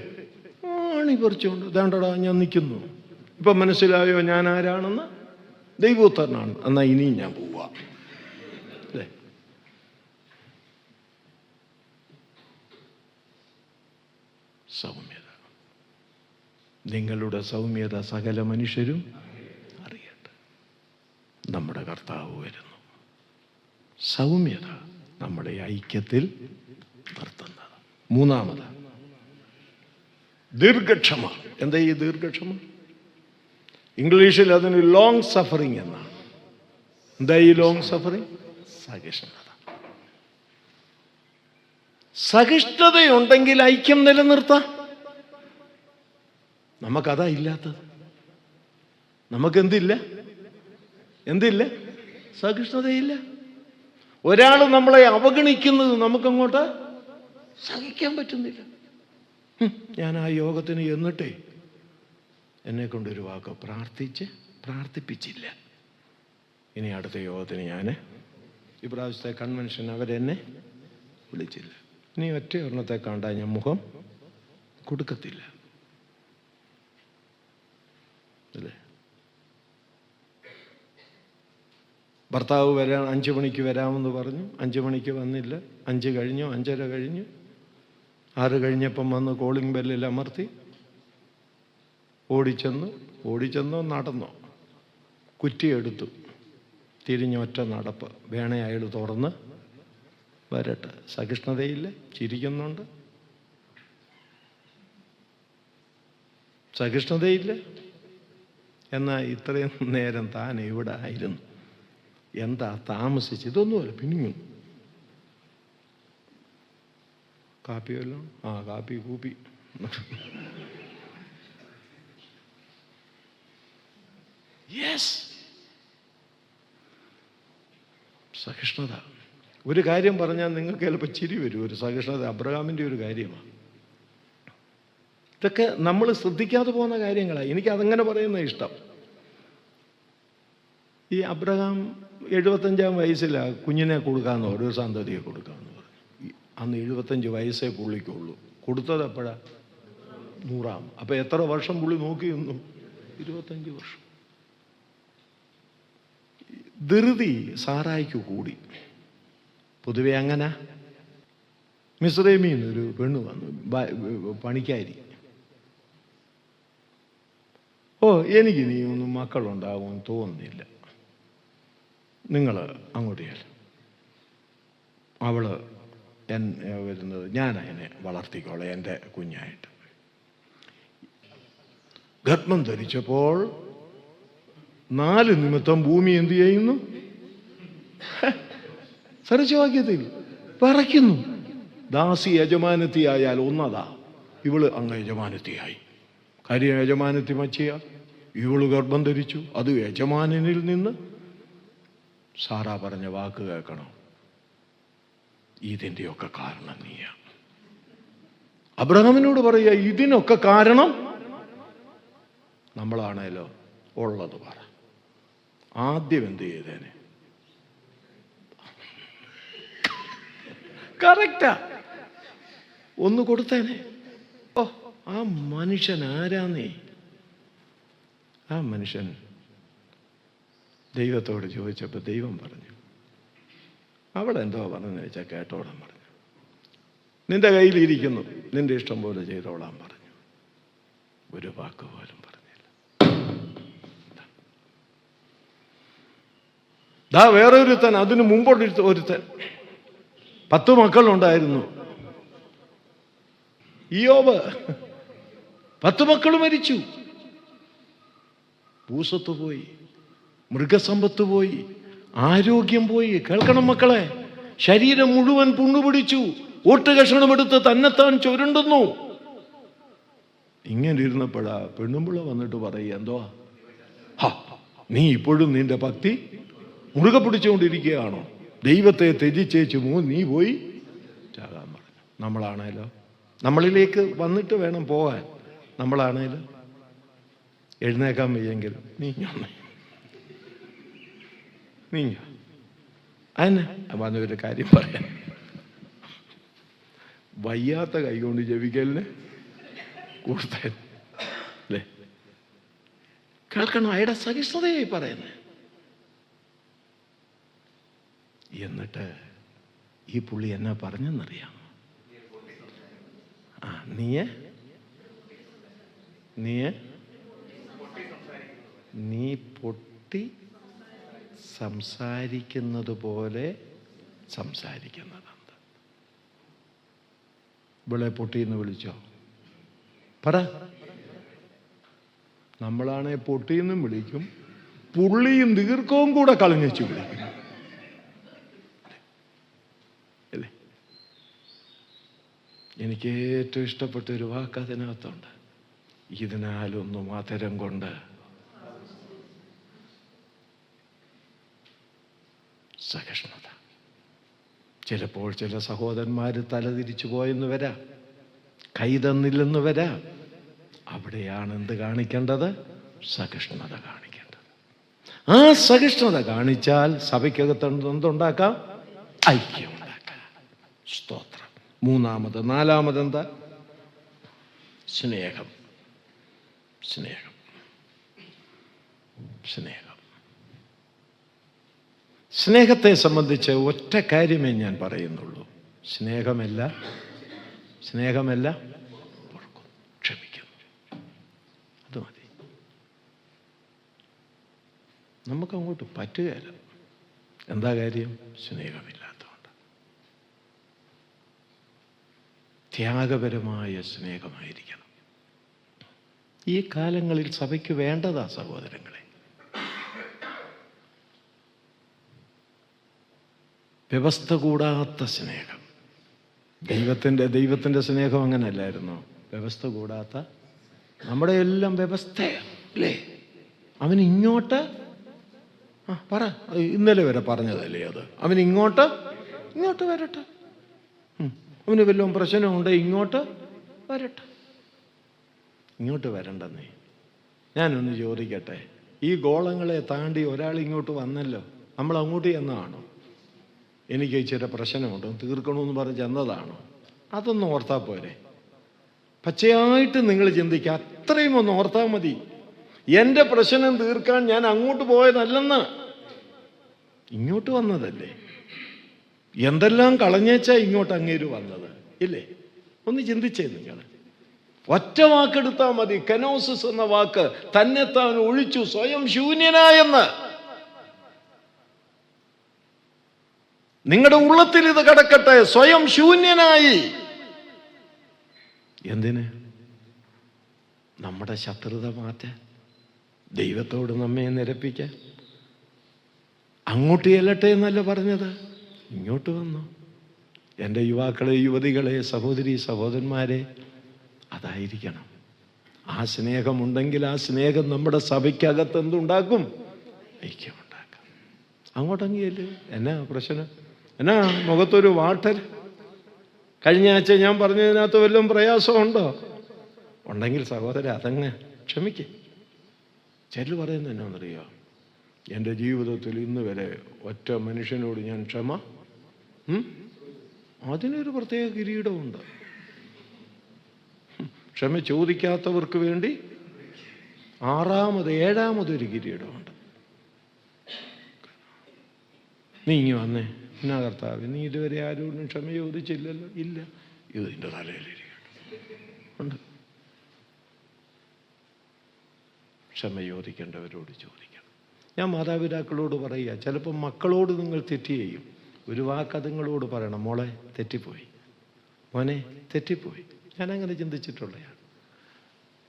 ആണി പറിച്ചുകൊണ്ട് വേണ്ടടാ ഞാൻ നിൽക്കുന്നു. ഇപ്പം മനസ്സിലായോ ഞാൻ ആരാണെന്ന്? ദൈവപുത്രനാണ്. എന്നാ ഇനിയും ഞാൻ പോവാ, അല്ലേ? സൗമ്യത. നിങ്ങളുടെ സൗമ്യത സകല മനുഷ്യരും അറിയട്ടെ. നമ്മുടെ കർത്താവ് വരുന്നു. സൗമ്യത നമ്മുടെ ഐക്യത്തിൽ നിർത്തുന്നത്. മൂന്നാമത് ദീർഘക്ഷമ. എന്താ ഈ ദീർഘക്ഷമ? ഇംഗ്ലീഷിൽ അതിന് ലോങ് സഫറിങ് എന്നാണ്. എന്താ ഈ ലോങ് സഫറിങ്? സഹിഷ്ണുത. സഹിഷ്ണുതയുണ്ടെങ്കിൽ ഐക്യം നിലനിർത്താം. നമുക്കതാ ഇല്ലാത്തത്. നമുക്കെന്തില്ല? സഹിഷ്ണുതയില്ല. ഒരാൾ നമ്മളെ അവഗണിക്കുന്നത് നമുക്കങ്ങോട്ട് സഹിക്കാൻ പറ്റുന്നില്ല. ഞാൻ ആ യോഗത്തിന് എന്നിട്ടേ എന്നെ കൊണ്ടൊരു വാക്ക് പ്രാർത്ഥിപ്പിച്ചില്ല. ഇനി അടുത്ത യോഗത്തിന് ഞാൻ ഇപ്രാവശ്യത്തെ കൺവെൻഷൻ അവരെന്നെ വിളിച്ചില്ല. ഇനി ഒറ്റ ഒരെണ്ണത്തെ കണ്ടാൽ ഞാൻ മുഖം കൊടുക്കത്തില്ല, അല്ലേ? ഭർത്താവ് 5 മണിക്ക് വരാമെന്ന് പറഞ്ഞു. 5 മണിക്ക് വന്നില്ല. 5 കഴിഞ്ഞു, 5:30 കഴിഞ്ഞു. 6 കഴിഞ്ഞപ്പം വന്ന് കോളിംഗ് ബെല്ലിൽ അമർത്തി. ഓടിച്ചെന്നോ നടന്നോ, കുറ്റിയെടുത്തു, തിരിഞ്ഞൊറ്റ നടപ്പ്. വേണേ അയാൾ തുറന്ന് വരട്ടെ. സഹിഷ്ണുതയില്ല, ചിരിക്കുന്നുണ്ട്. സഹിഷ്ണുതയില്ല. എന്നാൽ ഇത്രയും നേരം താൻ ഇവിടെ ആയിരുന്നു, എന്താ താമസിച്ച്? ഇതൊന്നുമല്ല, പിന്നിങ്ങും കാപ്പി വല്ലോ? കാപ്പി കൂപ്പി. യെസ്, സഹിഷ്ണുത. ഒരു കാര്യം പറഞ്ഞാൽ നിങ്ങൾക്ക് ചിലപ്പോൾ ചിരി വരും. ഒരു സഹിഷ്ണുത അബ്രഹാമിൻ്റെ ഒരു കാര്യമാണ്. ഇതൊക്കെ നമ്മൾ ശ്രദ്ധിക്കാതെ പോകുന്ന കാര്യങ്ങളാണ്. എനിക്കതങ്ങനെ പറയുന്ന ഇഷ്ടം. ഈ അബ്രഹാം 75-ാം വയസ്സിലാണ് കുഞ്ഞിനെ കൊടുക്കാമെന്ന് പറഞ്ഞു, ഒരു സന്തതിയെ കൊടുക്കാമെന്ന് പറഞ്ഞു. അന്ന് 75 വയസ്സേ പുള്ളിക്കുള്ളൂ. കൊടുത്തത് എപ്പോഴാണ്? 100-ാം. അപ്പം എത്ര വർഷം പുള്ളി നോക്കി നിന്നു? 25 വർഷം. ധൃതി സാറായിക്ക് കൂടി. പൊതുവെ അങ്ങനെ. മിസ്രൈമിൽ നിന്നൊരു പെണ്ണ് വന്നു, പണിക്കാരി. എനിക്ക് നീ ഒന്നും മക്കളുണ്ടാകുമെന്ന് തോന്നുന്നില്ല, നിങ്ങൾ അങ്ങോട്ട് ചെല്ല്. അവള് വരുന്നത് ഞാൻ അതിനെ വളർത്തിക്കോളാം എൻ്റെ കുഞ്ഞായിട്ട്. ഗർഭം ധരിച്ചപ്പോൾ 4 നിമിത്തം ഭൂമി എന്ത് ചെയ്യുന്നു? സരസ്വാക്യത്തിൽ പറയ്ക്കുന്നു. ദാസി യജമാനത്തിയായാൽ ഒന്നതാ, ഇവള് അങ്ങ് യജമാനത്തിയായി. കാര്യം യജമാനത്തി മച്ചിയ, ഇവള് ഗർഭം ധരിച്ചു. അത് യജമാനനിൽ നിന്ന്. സാറാ പറഞ്ഞ വാക്ക് കേൾക്കണം, ഇതിൻ്റെയൊക്കെ കാരണം നീയാ. അബ്രഹാമിനോട് പറയുക, ഇതിനൊക്കെ കാരണം നമ്മളാണേലോ. ഉള്ളത് പറ. ആദ്യം എന്ത് ചെയ്തേനെ? കറക്റ്റാ, ഒന്ന് കൊടുത്തേനെ. ആ മനുഷ്യൻ ആരാന്നേ? ആ മനുഷ്യൻ ദൈവത്തോട് ചോദിച്ചപ്പോൾ ദൈവം പറഞ്ഞു, അവളെന്തോ പറഞ്ഞു വെച്ചാൽ കേട്ടോളാൻ പറഞ്ഞു. നിന്റെ കയ്യിലിരിക്കുന്നു, നിന്റെ ഇഷ്ടം പോലെ ചെയ്തോളാൻ പറഞ്ഞു. ഒരു വാക്ക് പോലും പറഞ്ഞില്ല. വേറെ ഒരുത്തൻ, അതിന് മുമ്പൊരുത്തൻ 10 മക്കളുണ്ടായിരുന്നു. ഇയ്യോബ് 10 മക്കൾ മരിച്ചു. ഭൂസ്വത്ത് പോയി, മൃഗസമ്പത്ത് പോയി, ആരോഗ്യം പോയി. കേൾക്കണം മക്കളെ, ശരീരം മുഴുവൻ പുണ്ണുപിടിച്ചു. ഓട്ടുകഷണമെടുത്ത് തന്നെത്താൻ ചുരുണ്ടുന്നു. ഇങ്ങനെ ഇരുന്നപ്പോഴാ പെണ്ണുമ്പിള്ള വന്നിട്ട് പറയുക, എന്തോ നീ ഇപ്പോഴും നിന്റെ ഭക്തി മുറുകെ പിടിച്ചുകൊണ്ടിരിക്കുകയാണോ? ദൈവത്തെ ത്യജിച്ചേച്ചു നീ പോയി ചാകാൻ പറഞ്ഞു. നമ്മളാണേലോ, നമ്മളിലേക്ക് വന്നിട്ട് വേണം പോകാൻ. നമ്മളാണേലോ എഴുന്നേക്കാൻ വയ്യെങ്കിൽ നീങ്ങ അതിനെ വന്നൊരു കാര്യം പറയാൻ, വയ്യാത്ത കൈകൊണ്ട് ജപിക്കലിന് കൂടുതൽ അല്ലേ? കേൾക്കണം, അയാളുടെ സഹിഷ്ണുതയായി പറയുന്നത്. എന്നിട്ട് ഈ പുള്ളി എന്നാ പറഞ്ഞെന്നറിയാമോ? നീ പൊട്ടി സംസാരിക്കുന്നത് പോലെ സംസാരിക്കുന്നതാണ്. ഇവളെ പൊട്ടിയെന്ന് വിളിച്ചോ? പറ. നമ്മളാണെ പൊട്ടിയെന്നും വിളിക്കും, പുള്ളിയും ദീർഘവും കൂടെ കളഞ്ഞു വിളിക്കും. അല്ലേ? എനിക്ക് ഏറ്റവും ഇഷ്ടപ്പെട്ട ഒരു വാക്ക് അതിനകത്തുണ്ട്. ഇതിനാലൊന്നും ആദരം കൊണ്ട് സഹിഷ്ണുത. ചിലപ്പോൾ ചില സഹോദരന്മാർ തലതിരിച്ചു പോയെന്ന് വരാം, കൈതന്നില്ലെന്ന് വരാം. അവിടെയാണ് എന്ത് കാണിക്കേണ്ടത്? സഹിഷ്ണുത കാണിക്കേണ്ടത്. ആ സഹിഷ്ണുത കാണിച്ചാൽ സഭയ്ക്കകത്ത് എന്തുണ്ടാക്കാം? ഐക്യം ഉണ്ടാക്കാം. സ്തോത്രം. 4-ാമത് എന്താ? സ്നേഹം. സ്നേഹം. സ്നേഹം. സ്നേഹത്തെ സംബന്ധിച്ച് ഒറ്റ കാര്യമേ ഞാൻ പറയുന്നുള്ളൂ. സ്നേഹമല്ല പൊറുക്കുന്നു, ക്ഷമിക്കുന്നു. അത് മതി. നമുക്കങ്ങോട്ട് പറ്റുകയില്ല. എന്താ കാര്യം? സ്നേഹമില്ലാത്തതുകൊണ്ട്. ത്യാഗപരമായ സ്നേഹമായിരിക്കണം. ഈ കാലങ്ങളിൽ സഭയ്ക്ക് വേണ്ടതാ സഹോദരങ്ങളെ. വ്യവസ്ഥ കൂടാത്ത സ്നേഹം. ദൈവത്തിൻ്റെ സ്നേഹം അങ്ങനല്ലായിരുന്നോ? വ്യവസ്ഥ കൂടാത്ത. നമ്മുടെ എല്ലാം വ്യവസ്ഥയാണ് അല്ലേ? അവൻ ഇങ്ങോട്ട് പറ, ഇന്നലെ വരെ പറഞ്ഞതല്ലേ അത്. അവൻ ഇങ്ങോട്ട് വരട്ടെ. അവന് വല്ലതും പ്രശ്നമുണ്ട്, ഇങ്ങോട്ട് വരട്ടെ. ഇങ്ങോട്ട് വരണ്ടെന്നേ. ഞാനൊന്ന് ചോദിക്കട്ടെ, ഈ ഗോളങ്ങളെ താണ്ടി ഒരാൾ ഇങ്ങോട്ട് വന്നല്ലോ, നമ്മൾ അങ്ങോട്ട് ചെന്നതാണോ? എനിക്ക് ഇച്ചിരി പ്രശ്നമുണ്ട്, തീർക്കണമെന്ന് പറഞ്ഞ് ചെന്നതാണോ? അതൊന്നും ഓർത്താൽ പോരെ? പച്ചയായിട്ട് നിങ്ങൾ ചിന്തിക്കുക. അത്രയും ഒന്ന് ഓർത്താൽ മതി. എൻ്റെ പ്രശ്നം തീർക്കാൻ ഞാൻ അങ്ങോട്ട് പോയതല്ലെന്ന്, ഇങ്ങോട്ട് വന്നതല്ലേ. എന്തെല്ലാം കളഞ്ഞേച്ചാ ഇങ്ങോട്ട് അങ്ങേര് വന്നത് ഇല്ലേ? ഒന്ന് ചിന്തിച്ചേ നിങ്ങൾ. ഒറ്റ വാക്കെടുത്താൽ മതി. കെനോസിസ് എന്ന വാക്ക്, തന്നെത്താൻ ഒഴിച്ചു, സ്വയം ശൂന്യനായെന്ന്. നിങ്ങളുടെ ഉള്ളത്തിൽ ഇത് കിടക്കട്ടെ. സ്വയം ശൂന്യനായി. എന്തിന്? നമ്മുടെ ശത്രുത മാറ്റാൻ, ദൈവത്തോട് നമ്മെ നിരപ്പിക്കാൻ. അങ്ങോട്ട് ചെല്ലട്ടെ എന്നല്ല പറഞ്ഞത്, ഇങ്ങോട്ട് വന്നു. എൻ്റെ യുവാക്കളെ, യുവതികളെ, സഹോദരി സഹോദരന്മാരെ, അതായിരിക്കണം. ആ സ്നേഹമുണ്ടെങ്കിൽ ആ സ്നേഹം നമ്മുടെ സഭയ്ക്കകത്ത് എന്തുണ്ടാക്കും? ഐക്യമുണ്ടാക്കും. അങ്ങോട്ടെങ്കിലേ എന്നാ പ്രശ്നം? എന്നാ മുഖത്തൊരു വാട്ടൽ? കഴിഞ്ഞ ആഴ്ച ഞാൻ പറഞ്ഞതിനകത്ത് വല്ലതും പ്രയാസമുണ്ടോ? ഉണ്ടെങ്കിൽ സഹോദര അതങ്ങ് ക്ഷമിക്കേ. ചെല്ലു പറയുന്നത് എന്നാണെന്നറിയോ? എൻ്റെ ജീവിതത്തിൽ ഇന്ന് വരെ ഒറ്റ മനുഷ്യനോട് ഞാൻ അതിനൊരു പ്രത്യേക കിരീടമുണ്ട്. ക്ഷമ ചോദിക്കാത്തവർക്ക് വേണ്ടി ഏഴാമതൊരു കിരീടമുണ്ട്. നീ ഇങ്ങ് വന്നേ. എന്നാ കർത്താവ്, നീ ഇതുവരെ ആരോടും ക്ഷമ ചോദിച്ചില്ലല്ലോ? ഇല്ല. ഇതിൻ്റെ തലയിലിരിക്കട്ടെ. ക്ഷമ ചോദിക്കേണ്ടവരോട് ചോദിക്കണം. ഞാൻ മാതാപിതാക്കളോട് പറയുക, ചിലപ്പോൾ മക്കളോട് നിങ്ങൾ തെറ്റ് ചെയ്യും. ഒരു വാക്ക് അതുങ്ങളോട് പറയണം, മോളെ തെറ്റിപ്പോയി, മോനെ തെറ്റിപ്പോയി. ഞാനങ്ങനെ ചിന്തിച്ചിട്ടുള്ളതാണ്.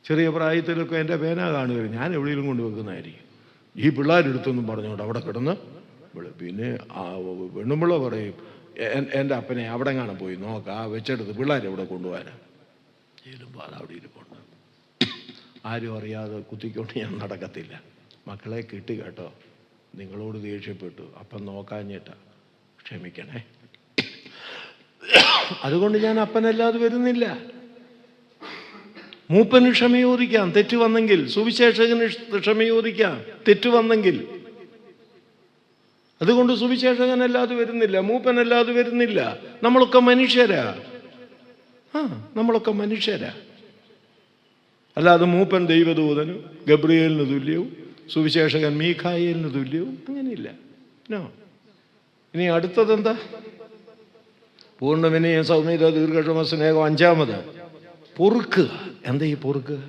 ചെറിയ പ്രായത്തിലൊക്കെ എൻ്റെ പേന കാണുകയും ഞാൻ എവിടെയെങ്കിലും കൊണ്ടുവെക്കുന്നതായിരിക്കും. ഈ പിള്ളേരെടുത്തൊന്നും പറഞ്ഞുകൊണ്ട് അവിടെ കിടന്ന് പിന്നെ പെണ്ണുമ്പിള്ള പറയും, എൻ്റെ അപ്പനെ അവിടെ കാണാൻ പോയി നോക്കാം, വെച്ചെടുത്ത് പിള്ളേരെവിടെ കൊണ്ടുപോകാനാ. ചെല്ലുമ്പോൾ അതവിടെ ഇരിപ്പുണ്ട്. ആരും അറിയാതെ കുത്തിക്കൊണ്ട് ഞാൻ നടക്കത്തില്ല. മക്കളെ കിട്ടി കേട്ടോ, നിങ്ങളോട് ദേഷ്യപ്പെട്ടു, അപ്പം നോക്കാഞ്ഞിട്ടാ, ക്ഷമിക്കണേ. അതുകൊണ്ട് ഞാൻ അപ്പനല്ലാതെ വരുന്നില്ല. മൂപ്പന് ക്ഷമ ചോദിക്കാം തെറ്റ് വന്നെങ്കിൽ, സുവിശേഷകന് ക്ഷമ ചോദിക്കാം തെറ്റ് വന്നെങ്കിൽ. അതുകൊണ്ട് സുവിശേഷകനല്ലാതെ വരുന്നില്ല, മൂപ്പനല്ലാതെ വരുന്നില്ല. നമ്മളൊക്കെ മനുഷ്യരാ. നമ്മളൊക്കെ മനുഷ്യരാ. അല്ലാതെ മൂപ്പൻ ദൈവദൂതനും ഗബ്രിയേലിന് തുല്യവും സുവിശേഷകൻ മീഖായേലിന് തുല്യവും അങ്ങനെയില്ല. ഇനി അടുത്തതെന്താ? പൂർണ്ണവിനയം, സൗമ്യത, ദീർഘക്ഷമ, സ്നേഹം. അഞ്ചാമത് പൊറുക്കുക. എന്താ ഈ പൊറുക്കുക?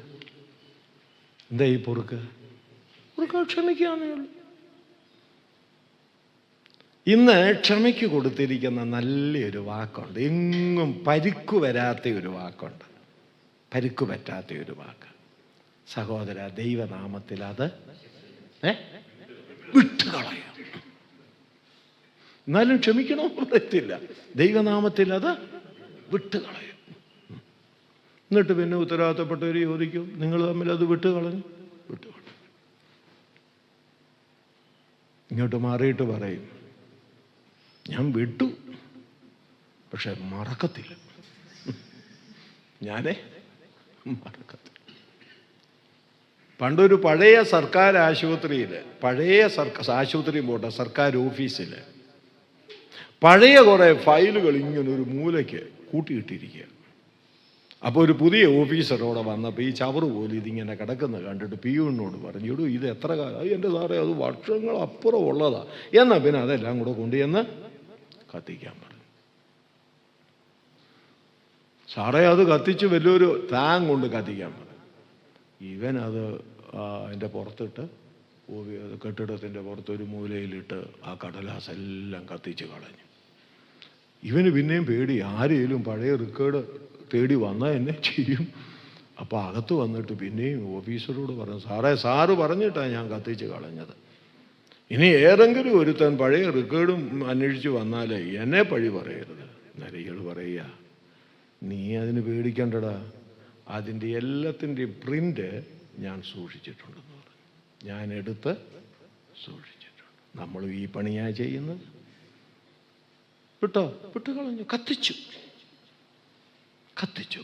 പൊറുക്കുക ക്ഷമിക്കാന്നേ ഉള്ളൂ. ഇന്ന് ക്ഷമയ്ക്ക് കൊടുത്തിരിക്കുന്ന നല്ലൊരു വാക്കുണ്ട്. എങ്ങും പരിക്കു വരാത്ത ഒരു വാക്കുണ്ട്, പരിക്കു പറ്റാത്ത ഒരു വാക്ക്. സഹോദര, ദൈവനാമത്തിൽ അത് വിട്ടുകളയാം. എന്നാലും ക്ഷമിക്കണമെന്ന് പറയത്തില്ല. ദൈവനാമത്തിൽ അത് വിട്ടുകളയും. എന്നിട്ട് പിന്നെ ഉത്തരവാദിത്തപ്പെട്ടവർ ചോദിക്കും, നിങ്ങൾ തമ്മിൽ അത് വിട്ടുകളഞ്ഞു. ഇങ്ങോട്ട് മാറിയിട്ട് പറയും, ഞാൻ വിട്ടു, പക്ഷെ മറക്കത്തില്ല. മറക്കത്തില്ല. പണ്ടൊരു പഴയ സർക്കാർ ആശുപത്രിയിൽ, ആശുപത്രി പോട്ടെ, സർക്കാർ ഓഫീസിൽ പഴയ കുറേ ഫയലുകൾ ഇങ്ങനെ ഒരു മൂലയ്ക്ക് കൂട്ടിയിട്ടിരിക്കുക. അപ്പോൾ ഒരു പുതിയ ഓഫീസറോടെ വന്നപ്പോൾ ഈ ചവറ് പോലും ഇതിങ്ങനെ കിടക്കുന്നത് കണ്ടിട്ട് പിയൂണിനോട് പറഞ്ഞു, ഇടൂ ഇത് എത്ര കാലം? എൻ്റെ സാറേ അത് വർഷങ്ങൾ അപ്പുറം ഉള്ളതാണ്. എന്നാൽ പിന്നെ അതെല്ലാം കൂടെ കൊണ്ടുചെന്ന് കത്തിക്കാൻ പറഞ്ഞു. സാറേ അത് കത്തിച്ച് വലിയൊരു താങ് കൊണ്ട് കത്തിക്കാൻ പറഞ്ഞു. ഇവൻ അത് അതിൻ്റെ പുറത്തിട്ട് കെട്ടിടത്തിൻ്റെ പുറത്തൊരു മൂലയിലിട്ട് ആ കടലാസെല്ലാം കത്തിച്ച് കളഞ്ഞു. ഇവന് പിന്നെയും പേടി, ആരെങ്കിലും പഴയ റെക്കോർഡ് തേടി വന്നാൽ എന്നെ ചെയ്യും. അപ്പോൾ അകത്ത് വന്നിട്ട് പിന്നെയും ഓഫീസറോട് പറഞ്ഞു, സാറ് പറഞ്ഞിട്ടാണ് ഞാൻ കത്തിച്ച് കളഞ്ഞത്. ഇനി ഏതെങ്കിലും ഒരുത്തൻ പഴയ റെക്കോർഡും അന്വേഷിച്ച് വന്നാലേ എന്നെ പഴി പറയരുത്. നരികൾ പറയുക, നീ അതിന് പേടിക്കണ്ടടാ, അതിൻ്റെ എല്ലാത്തിൻ്റെയും പ്രിൻ്റ് ഞാൻ സൂക്ഷിച്ചിട്ടുണ്ടെന്ന് പറഞ്ഞു. ഞാൻ എടുത്ത് സൂക്ഷിച്ചിട്ടുണ്ട്. നമ്മളും ഈ പണിയാണ് ചെയ്യുന്നത്. വിട്ട് കളഞ്ഞു, കത്തിച്ചു,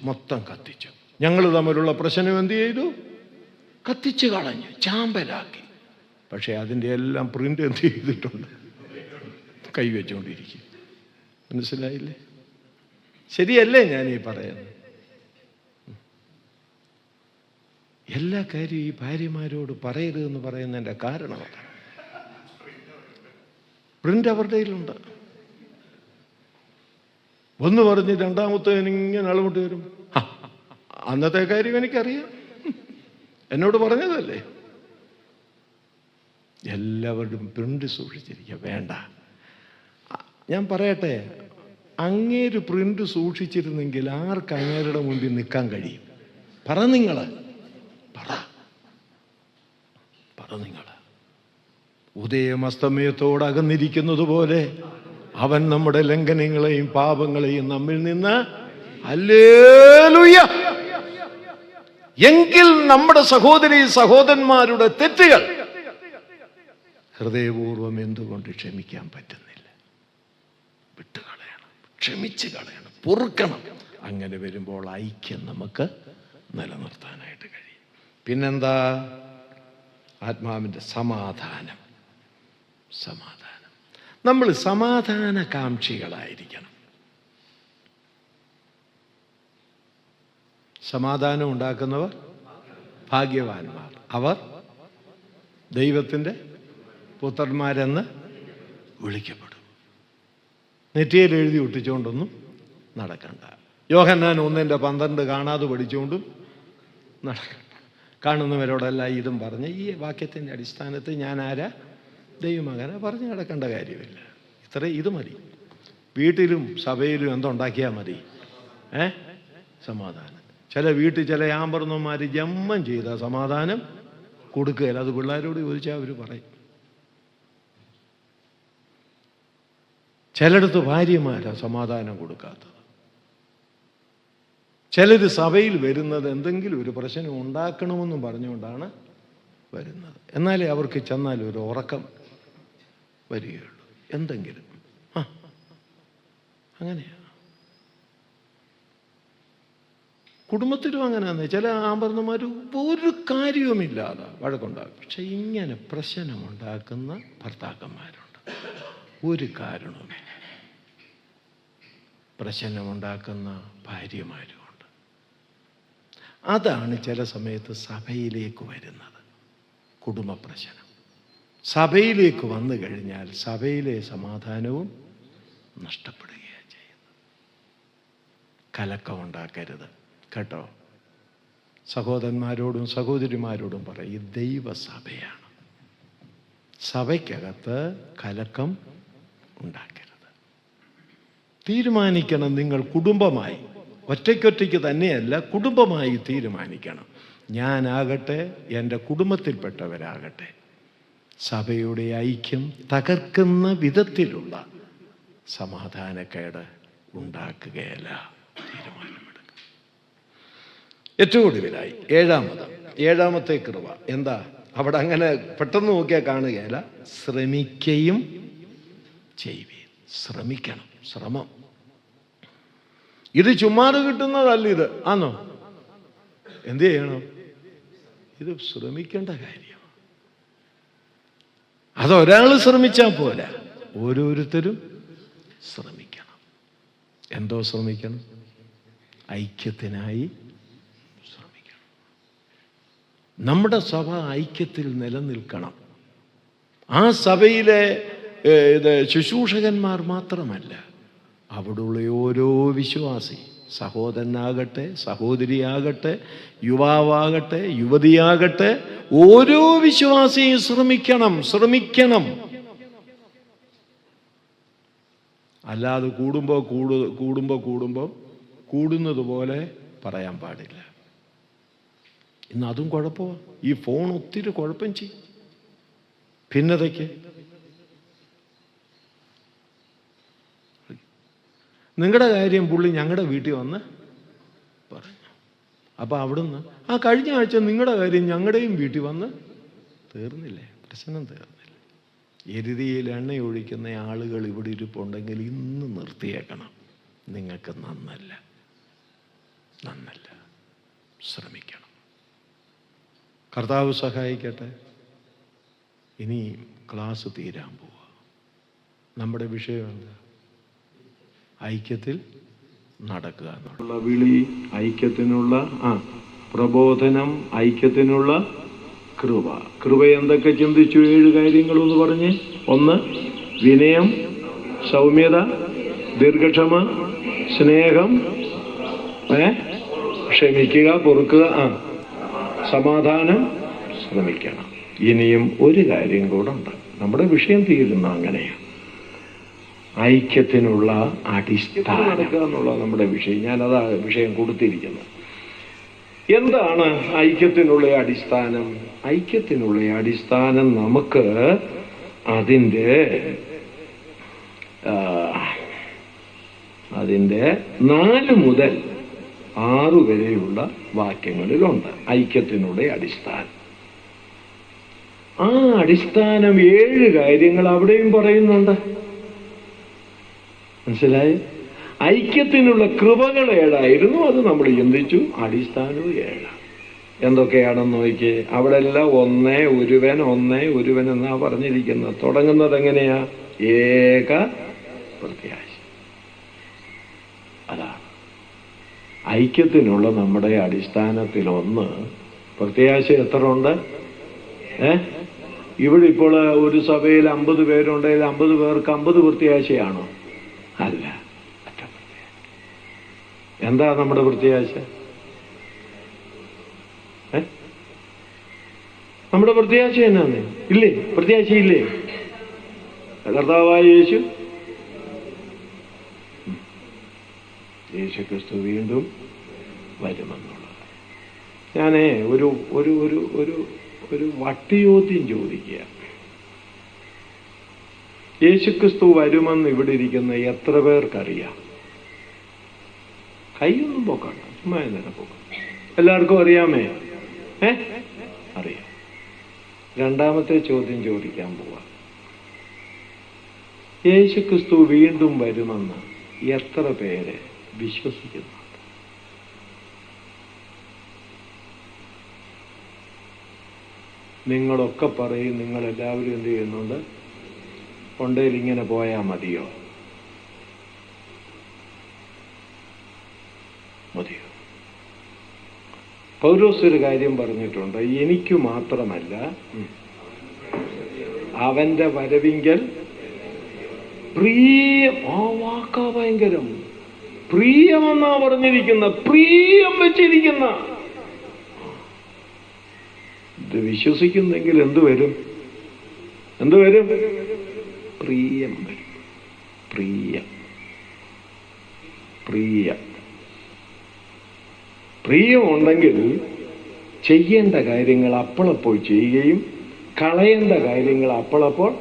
മൊത്തം കത്തിച്ചു. ഞങ്ങൾ തമ്മിലുള്ള പ്രശ്നം എന്ത് ചെയ്തു? കത്തിച്ച് കളഞ്ഞു, ചാമ്പലാക്കി. പക്ഷേ അതിൻ്റെ എല്ലാം പ്രിൻ്റ് എന്ത് ചെയ്തിട്ടുണ്ട്? കൈവച്ചുകൊണ്ടിരിക്കും. മനസ്സിലായില്ലേ? ശരിയല്ലേ ഞാൻ ഈ പറയുന്നത്? എല്ലാ കാര്യവും ഈ ഭാര്യമാരോട് പറയരുതെന്ന് പറയുന്നതിൻ്റെ കാരണം അതാണ്. പ്രിൻ്റ് അവരുടെ കയ്യിലുണ്ട്. ഒന്ന് പറഞ്ഞ് രണ്ടാമത്തെ ഇങ്ങനെ അളവിട്ട് വരും. അന്നത്തെ കാര്യം എനിക്കറിയാം, എന്നോട് പറഞ്ഞതല്ലേ. എല്ലാവരുടെയും പ്രിന്റ് സൂക്ഷിച്ചിരിക്കുക. വേണ്ട, ഞാൻ പറയട്ടെ, അങ്ങേര് പ്രിന്റ് സൂക്ഷിച്ചിരുന്നെങ്കിൽ ആർക്ക് അങ്ങേരുടെ മുമ്പിൽ നിൽക്കാൻ കഴിയും? പറ നിങ്ങൾ. ഉദയമസ്തമയത്തോട് അകന്നിരിക്കുന്നത് പോലെ അവൻ നമ്മുടെ ലംഘനങ്ങളെയും പാപങ്ങളെയും നമ്മിൽ നിന്ന് ഹല്ലേലൂയ. എങ്കിൽ നമ്മുടെ സഹോദരീ സഹോദരന്മാരുടെ തെറ്റുകൾ ഹൃദയപൂർവ്വം എന്തുകൊണ്ട് ക്ഷമിക്കാൻ പറ്റുന്നില്ല? വിട്ടുകളയണം, ക്ഷമിച്ച് കളയണം, പൊറുക്കണം. അങ്ങനെ വരുമ്പോൾ ഐക്യം നമുക്ക് നിലനിർത്താനായിട്ട് കഴിയും. പിന്നെന്താ? ആത്മാവിൻ്റെ സമാധാനം. നമ്മൾ സമാധാനകാംക്ഷികളായിരിക്കണം. സമാധാനം ഉണ്ടാക്കുന്നവർ ഭാഗ്യവാന്മാർ, അവർ ദൈവത്തിൻ്റെ പുത്രന്മാരെന്ന് വിളിക്കപ്പെടും. നെറ്റിയിൽ എഴുതി ഒട്ടിച്ചുകൊണ്ടൊന്നും നടക്കണ്ട. യോഹന്നാൻ 1:12 കാണാതെ പഠിച്ചുകൊണ്ടും നടക്കണ്ട. കാണുന്നവരോടെല്ലാം ഇതും പറഞ്ഞ് ഈ വാക്യത്തിൻ്റെ അടിസ്ഥാനത്തിൽ ഞാൻ ആരാ? ദൈവമകനെ പറഞ്ഞ് നടക്കേണ്ട കാര്യമില്ല. ഇത് മതി. വീട്ടിലും സഭയിലും എന്തുണ്ടാക്കിയാൽ മതി? സമാധാനം. ചില വീട്ടിൽ ചില ആമ്പർന്നന്മാർ ജന്മം ചെയ്ത സമാധാനം കൊടുക്കുകയില്ല. അത് പിള്ളേരോട് ചോദിച്ചാൽ അവർ പറയും. ചിലയിടത്ത് ഭാര്യമാരാ സമാധാനം കൊടുക്കാത്തത്. ചിലർ സഭയിൽ വരുന്നത് എന്തെങ്കിലും ഒരു പ്രശ്നം ഉണ്ടാക്കണമെന്നും പറഞ്ഞുകൊണ്ടാണ് വരുന്നത്. എന്നാലേ അവർക്ക് ചെന്നാൽ ഒരു ഉറക്കം വരികയുള്ളൂ. എന്തെങ്കിലും അങ്ങനെയാണ്. കുടുംബത്തിലും അങ്ങനെയാണ്. ചില ആഭരണന്മാർ ഒരു കാര്യവുമില്ലാതെ വഴക്കുണ്ടാക്കും. പക്ഷെ ഇങ്ങനെ പ്രശ്നമുണ്ടാക്കുന്ന ഭർത്താക്കന്മാരുണ്ട്. ഒരു കാരണവുമില്ല. പ്രശ്നമുണ്ടാക്കുന്ന ഭാര്യമാരുമുണ്ട്. അതാണ് ചില സമയത്ത് സഭയിലേക്ക് വരുന്നത്. കുടുംബ പ്രശ്നം സഭയിലേക്ക് വന്നു കഴിഞ്ഞാൽ സഭയിലെ സമാധാനവും നഷ്ടപ്പെടുകയാണ് ചെയ്യുന്നത്. കലക്കമുണ്ടാക്കരുത് കേട്ടോ. സഹോദരന്മാരോടും സഹോദരിമാരോടും പറയും, ദൈവസഭയാണ്. സഭയ്ക്കകത്ത് കലക്കം ഉണ്ടാക്കരുത്. തീരുമാനിക്കണം. നിങ്ങൾ കുടുംബമായി, ഒറ്റയ്ക്കൊറ്റയ്ക്ക് തന്നെയല്ല, കുടുംബമായി തീരുമാനിക്കണം. ഞാനാകട്ടെ, എൻ്റെ കുടുംബത്തിൽപ്പെട്ടവരാകട്ടെ, സഭയുടെ ഐക്യം തകർക്കുന്ന വിധത്തിലുള്ള സമാധാനക്കേട് ഉണ്ടാക്കുകയല്ല തീരുമാനമെടുക്കുക. ഏറ്റവും ഒടുവിലായി ഏഴാമത്തെ കൃപ എന്താ? അവിടെ അങ്ങനെ പെട്ടെന്ന് നോക്കിയാൽ കാണുകയല്ല. ശ്രമിക്കുകയും ചെയ്യുവീൻ. ശ്രമിക്കണം. ശ്രമം ഇത് ചുമ്മാതെ കിട്ടുന്നതല്ല. ഇത് ആണോ? എന്ത് ചെയ്യണം? ഇത് ശ്രമിക്കേണ്ട കാര്യം. അതൊരാൾ ശ്രമിച്ചാൽ പോരാ, ഓരോരുത്തരും ശ്രമിക്കണം. എന്തോ ശ്രമിക്കണം? ഐക്യത്തിനായി ശ്രമിക്കണം. നമ്മുടെ സഭ ഐക്യത്തിൽ നിലനിൽക്കണം. ആ സഭയിലെ ശുശ്രൂഷകന്മാർ മാത്രമല്ല, അവിടെയുള്ള ഓരോ വിശ്വാസി, സഹോദരനാകട്ടെ, സഹോദരിയാകട്ടെ, യുവാവാകട്ടെ, യുവതിയാകട്ടെ, ഓരോ വിശ്വാസിയും ശ്രമിക്കണം. അല്ലാതെ കൂടുമ്പോൾ കൂടുന്നത് പോലെ പറയാൻ പാടില്ല. ഇന്ന് അതും കുഴപ്പമാണ്. ഈ ഫോൺ ഒത്തിരി കുഴപ്പം ചെയ്യും. ഭിന്നതയ്ക്ക് നിങ്ങളുടെ കാര്യം പുള്ളി ഞങ്ങളുടെ വീട്ടിൽ വന്ന് പറഞ്ഞു. അപ്പം അവിടുന്ന് കഴിഞ്ഞ ആഴ്ച നിങ്ങളുടെ കാര്യം ഞങ്ങളുടെയും വീട്ടിൽ വന്ന് തീർന്നില്ലേ? പ്രശ്നം തീർന്നില്ല. എരുതിയിൽ എണ്ണ ഒഴിക്കുന്ന ആളുകൾ ഇവിടെ ഇരിപ്പുണ്ടെങ്കിൽ ഇന്ന് നിർത്തിയേക്കണം. നിങ്ങൾക്ക് നന്നല്ല. ശ്രമിക്കണം. കർത്താവ് സഹായിക്കട്ടെ. ഇനി ക്ലാസ് തീരാൻ പോവുക. നമ്മുടെ വിഷയം എന്താ? ഐക്യത്തിൽ നടക്കുക എന്നുള്ള വിളി, ഐക്യത്തിനുള്ള പ്രബോധനം, ഐക്യത്തിനുള്ള കൃപ എന്തൊക്കെ ചിന്തിച്ചു? 7 കാര്യങ്ങളൊന്ന് പറഞ്ഞ്. 1, വിനയം, സൗമ്യത, ദീർഘക്ഷമ, സ്നേഹം, ക്ഷമിക്കുക, പൊറുക്കുക, സമാധാനം, ശ്രമിക്കണം. ഇനിയും ഒരു കാര്യം കൂടെ ഉണ്ട്. നമ്മുടെ വിഷയം തീരുന്ന അങ്ങനെയാണ്. ഐക്യത്തിനുള്ള അടിസ്ഥാനം നടക്കുക എന്നുള്ള നമ്മുടെ വിഷയം. ഞാനതാ വിഷയം കൊടുത്തിരിക്കുന്നത്. എന്താണ് ഐക്യത്തിനുള്ള അടിസ്ഥാനം? ഐക്യത്തിനുള്ള അടിസ്ഥാനം നമുക്ക് അതിൻ്റെ 4 മുതൽ 6 വരെയുള്ള വാക്യങ്ങളിലുണ്ട് ഐക്യത്തിനുള്ള അടിസ്ഥാനം. ആ അടിസ്ഥാനം 7 കാര്യങ്ങൾ അവിടെയും പറയുന്നുണ്ട്. മനസ്സിലായി? ഐക്യത്തിനുള്ള കൃപകൾ 7ആയിരുന്നു. അത് നമ്മൾ ചിന്തിച്ചു. അടിസ്ഥാനവും 7. എന്തൊക്കെയാണെന്ന് നോക്കിയേ. അവിടെ എല്ലാം ഒരുവൻ എന്നാ പറഞ്ഞിരിക്കുന്നത്. തുടങ്ങുന്നത് എങ്ങനെയാ? ഏക പ്രത്യാശ. അതാണ് ഐക്യത്തിനുള്ള നമ്മുടെ അടിസ്ഥാനത്തിൽ ഒന്ന്. പ്രത്യാശ എത്ര ഉണ്ട്? ഇവിടെ ഇപ്പോൾ ഒരു സഭയിൽ 50 പേരുണ്ടെങ്കിൽ 50 പേർക്ക് 50 പ്രത്യാശയാണോ? അല്ല. എന്താ നമ്മുടെ പ്രത്യാശ? നമ്മുടെ പ്രത്യാശ എന്നാണ്? ഇല്ലേ? പ്രത്യാശയില്ലേ? കർത്താവായ യേശു ക്രിസ്തു വീണ്ടും വരുമെന്നുള്ളത്. ഞാനേ ഒരു ഒരു ഒരു ഒരു ഒരു വട്ടിയോദ്യം ചോദിക്കുക. യേശുക്രിസ്തു വരുമെന്ന് ഇവിടെ ഇരിക്കുന്ന എത്ര പേർക്കറിയാം? കൈയൊന്നും പോക്കണ്ട, ചുമ്മാ തന്നെ പോക്കാം. എല്ലാവർക്കും അറിയാമേ? അറിയാം. രണ്ടാമത്തെ ചോദ്യം ചോദിക്കാൻ പോവാ. യേശുക്രിസ്തു വീണ്ടും വരുമെന്ന് എത്ര പേര് വിശ്വസിക്കുന്നു? നിങ്ങളൊക്കെ പറയും നിങ്ങളെല്ലാവരും എന്ത് ചെയ്യുന്നുണ്ട്? കൊണ്ടേൽ ഇങ്ങനെ പോയാൽ മതിയോ? പൗലോസ് ഒരു കാര്യം പറഞ്ഞിട്ടുണ്ട്. എനിക്ക് മാത്രമല്ല, അവന്റെ വരവിങ്കൽ പ്രിയം. ആ വാക്കാ ഭയങ്കരം. പ്രിയമെന്നാ പറഞ്ഞിരിക്കുന്ന, പ്രിയം വെച്ചിരിക്കുന്ന. ഇത് വിശ്വസിക്കുന്നെങ്കിൽ എന്തു വരും? പ്രിയം വരും. പ്രിയമുണ്ടെങ്കിൽ ചെയ്യേണ്ട കാര്യങ്ങൾ അപ്പോഴപ്പോൾ ചെയ്യുകയും കളയേണ്ട കാര്യങ്ങൾ അപ്പോഴപ്പോൾ.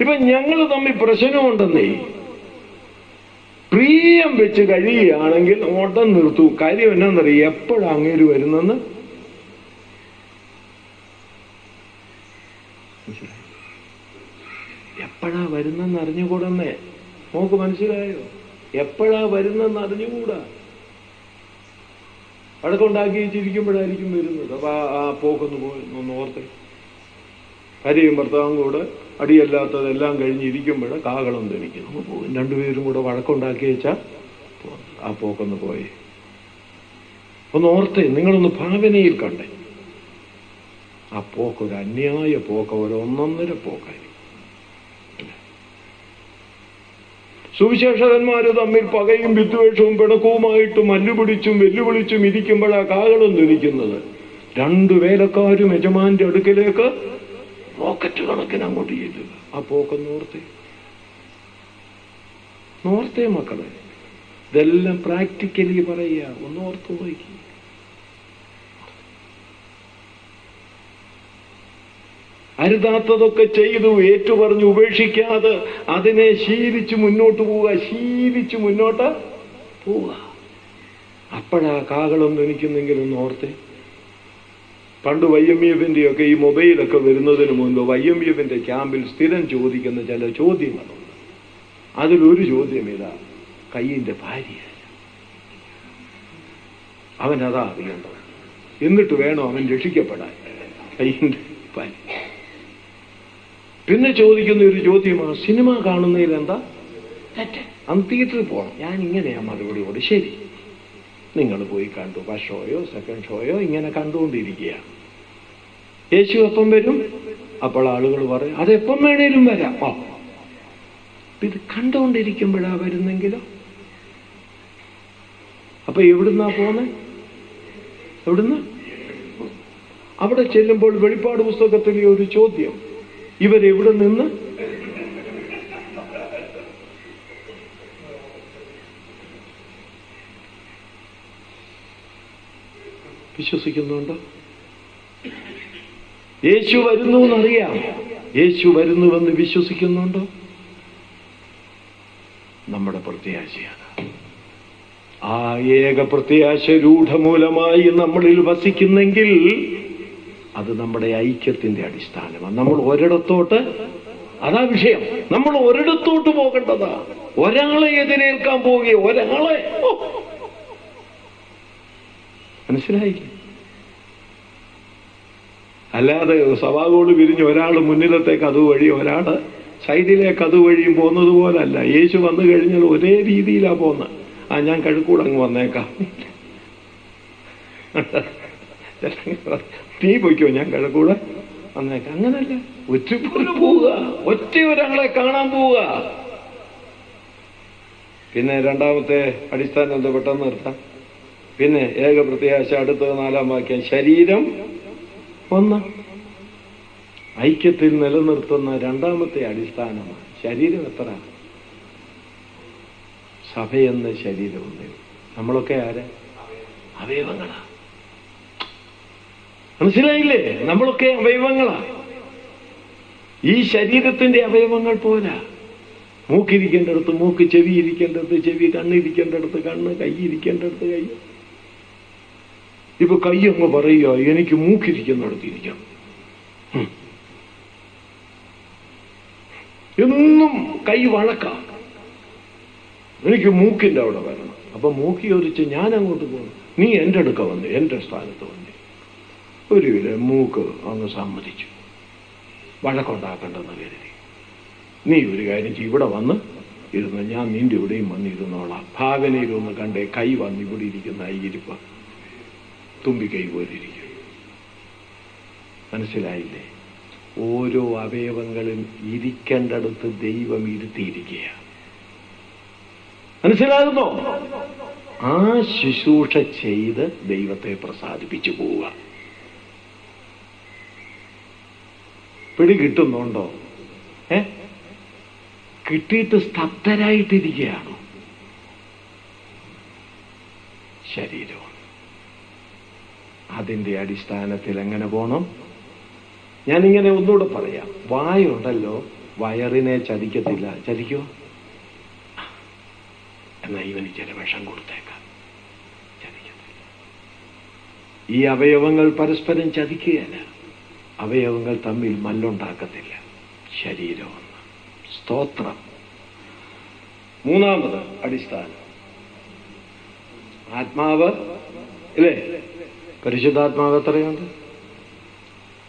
ഇപ്പൊ ഞങ്ങൾ തമ്മിൽ പ്രശ്നമുണ്ടെന്നേ, പ്രിയം വെച്ച് കഴിയുകയാണെങ്കിൽ ഓട്ടം നിർത്തൂ. കാര്യം എന്നാന്നറിയാം? എപ്പോഴാ അങ്ങേര് വരുന്നെന്ന് എപ്പോഴാ വരുന്നെന്ന് അറിഞ്ഞുകൂടന്നേ. നോക്ക്, മനസ്സിലായോ? എപ്പോഴാ വരുന്നെന്ന് അറിഞ്ഞുകൂടാ. വഴക്കുണ്ടാക്കി വെച്ചിരിക്കുമ്പോഴായിരിക്കും വരുന്നത്. അപ്പൊ ആ പോക്കൊന്ന് പോയി ഒന്ന് ഓർത്ത്. ഭാര്യയും ഭർത്താവും കൂടെ അടിയല്ലാത്തതെല്ലാം കഴിഞ്ഞിരിക്കുമ്പോൾ കാഹളം തെളിക്കുന്നു. പോകും. രണ്ടുപേരും കൂടെ വഴക്കുണ്ടാക്കി വെച്ചാൽ ആ പോക്കൊന്ന് പോയി. ഒന്ന് ഓർത്തേ, നിങ്ങളൊന്ന് ഭാവനയിൽ കണ്ടേ. ആ പോക്കൊരു അന്യായ പോക്ക, ഒരു ഒന്നൊന്നര പോക്കായി. സുവിശേഷകന്മാര് തമ്മിൽ പകയും വിദ്വേഷവും പിണക്കവുമായിട്ട് മല്ലുപിടിച്ചും വെല്ലുവിളിച്ചും ഇരിക്കുമ്പോഴാ കാഹളം ധ്വനിക്കുന്നത്. 2 വേലക്കാരും യജമാന്റെ അടുക്കലേക്ക് റോക്കറ്റ് കണക്കിന് അങ്ങോട്ട് ചെയ്തു. ആ പോക്കൊന്നോർത്തേ, നോർത്തേ മക്കളെ. ഇതെല്ലാം പ്രാക്ടിക്കലി പറയുക. ഒന്നോർത്ത് നോക്കി. അരുതാത്തതൊക്കെ ചെയ്തു ഏറ്റുപറഞ്ഞു ഉപേക്ഷിക്കാതെ അതിനെ ശീലിച്ച് മുന്നോട്ട് പോവുക. അപ്പോഴാ കാഹളം ധ്വനിക്കുന്നെങ്കിൽ ഒന്ന് ഓർത്തേ. പണ്ട് YMEFന്റെ ഈ മൊബൈലൊക്കെ വരുന്നതിന് മുൻപ് YMEFന്റെ ക്യാമ്പിൽ സ്ഥിരം ചോദിക്കുന്ന ചില ചോദ്യങ്ങളുണ്ട്. അതിലൊരു ചോദ്യം ഇതാ: കയ്യിന്റെ ഭാര്യ. അവനതാ അറിയേണ്ടത്. എന്നിട്ട് വേണം അവൻ രക്ഷിക്കപ്പെടാൻ. കയ്യിന്റെ ഭാര്യ. പിന്നെ ചോദിക്കുന്ന ഒരു ചോദ്യമാണ്: സിനിമ കാണുന്നതിൽ എന്താ തെറ്റ്? അന്ന് തിയേറ്ററിൽ പോകണം. ഞാൻ ഇങ്ങനെയാ മറുപടിയോട്. ശരി, നിങ്ങൾ പോയി കണ്ടു. ഫസ്റ്റ് ഷോയോ സെക്കൻഡ് ഷോയോ ഇങ്ങനെ കണ്ടുകൊണ്ടിരിക്കുകയാണ്. യേശു എപ്പം വരും? അപ്പോൾ ആളുകൾ പറയും അതെപ്പം വേണേലും വരാം. ഇത് കണ്ടുകൊണ്ടിരിക്കുമ്പോഴാ വരുന്നെങ്കിലോ? അപ്പൊ എവിടുന്നാ പോന്നെ? എവിടുന്ന്? അവിടെ ചെല്ലുമ്പോൾ വെളിപ്പാട് പുസ്തകത്തിലെ ഒരു ചോദ്യം: ഇവരെവിടെ നിന്ന്? വിശ്വസിക്കുന്നുണ്ടോ? യേശു വരുന്നു എന്നറിയാം. യേശു വരുന്നുവെന്ന് വിശ്വസിക്കുന്നുണ്ടോ? നമ്മുടെ പ്രത്യാശയാണ്. ആ ഏക പ്രത്യാശ രൂഢമൂലമായി നമ്മളിൽ വസിക്കുന്നെങ്കിൽ അത് നമ്മുടെ ഐക്യത്തിന്റെ അടിസ്ഥാനമാണ്. നമ്മൾ ഒരിടത്തോട്ട്, അതാ വിഷയം, നമ്മൾ ഒരിടത്തോട്ട് പോകേണ്ടതാ. ഒരാളെ എതിരേൽക്കാൻ പോവുകയോ, ഒരാളെ, മനസ്സിലായില്ലേ? അല്ലാതെ സഭാകോട് പിരിഞ്ഞ് ഒരാൾ മുന്നിലത്തേക്ക് അതുവഴി ഒരാൾ സൈഡിലേക്ക് അതുവഴിയും പോകുന്നത് പോലല്ല. യേശു വന്നു കഴിഞ്ഞാൽ ഒരേ രീതിയിലാ പോകുന്നത്. ഞാൻ കഴുക്കൂടങ്ങ് വന്നേക്കാം, നീ പൊയ്ക്കോ, ഞാൻ കഴുക്കൂടെ വന്നേക്കാം. അങ്ങനല്ല, ഒറ്റപോലെ പോവുക, ഒറ്റ ഒരാളെ കാണാൻ പോവുക. പിന്നെ രണ്ടാമത്തെ അടിസ്ഥാനം എന്താ? പെട്ടെന്ന് നിർത്താം. പിന്നെ ഏക പ്രത്യാശ. അടുത്തത് 4-ാം വാക്യം: ശരീരം ഒന്ന്. ഐക്യത്തിൽ നിലനിർത്തുന്ന രണ്ടാമത്തെ അടിസ്ഥാനമാണ്. ശരീരം എത്ര? സഭയെന്ന ശരീരം ഒന്ന്. നമ്മളൊക്കെ ആരാ? അവയവങ്ങളാ. മനസ്സിലായില്ലേ? നമ്മളൊക്കെ അവയവങ്ങളാ. ഈ ശരീരത്തിന്റെ അവയവങ്ങൾ പോരാ. മൂക്കിരിക്കേണ്ടടുത്ത് മൂക്ക്, ചെവി ഇരിക്കേണ്ടടുത്ത് ചെവി, കണ്ണിരിക്കേണ്ടടുത്ത് കണ്ണ്, കൈ ഇരിക്കേണ്ടടുത്ത് കൈ. ഇപ്പൊ കൈ അങ്ങ് പറയുക എനിക്ക് മൂക്കിരിക്കുന്നിടത്തിരിക്കണം. എന്നും കൈ വഴക്കാം. എനിക്ക് മൂക്കിന്റെ അവിടെ വരണം. അപ്പൊ മൂക്കി ഒരിച്ച് ഞാൻ അങ്ങോട്ട് പോകണം. നീ എൻ്റെ അടുക്ക വന്ന്, എൻ്റെ സ്ഥാനത്ത് വന്ന്. ഒരു മൂക്ക് അങ്ങ് സമ്മതിച്ചു. വഴക്കുണ്ടാക്കണ്ടെന്ന് കരുതി. നീ ഒരു കാര്യം ചെയ്യും, ഇവിടെ വന്ന് ഇരുന്ന് ഞാൻ നിന്റെ ഇവിടെയും വന്നിരുന്നോളാം. ഭാവനയിലൊന്ന് കണ്ടേ, കൈ വന്ന് ഇവിടെ ഇരിക്കുന്ന ഈ ഇരിപ്പ് തുമ്പിക്കൈ പോലിരിക്കും. മനസ്സിലായില്ലേ? ഓരോ അവയവങ്ങളും ഇരിക്കേണ്ടടുത്ത് ദൈവം ഇരുത്തിയിരിക്കുക. മനസ്സിലാകുന്നോ? ആ ശുശ്രൂഷ ചെയ്ത് ദൈവത്തെ പ്രസാദിപ്പിച്ചു പോവുക. പിടി കിട്ടുന്നുണ്ടോ? കിട്ടിയിട്ട് സ്തബ്ധരായിട്ടിരിക്കുകയാണോ? ശരീരം അതിൻ്റെ അടിസ്ഥാനത്തിൽ എങ്ങനെ പോണം? ഞാനിങ്ങനെ ഒന്നുകൂടെ പറയാം. വായുണ്ടല്ലോ, വയറിനെ ചതിക്കത്തില്ല. ചതിക്കോ? എന്നാ ഇവന് ചില വിഷം കൊടുത്തേക്കാം. ചതിക്കത്തില്ല. ഈ അവയവങ്ങൾ പരസ്പരം ചതിക്കുകയല്ല. അവയവങ്ങൾ തമ്മിൽ മല്ലുണ്ടാക്കത്തില്ല. ശരീരമൊന്ന്. സ്തോത്രം. മൂന്നാമത് അടിസ്ഥാനം ആത്മാവ്. ഇല്ലേ? പരിശുദ്ധാത്മാവ് എത്രയുണ്ട്?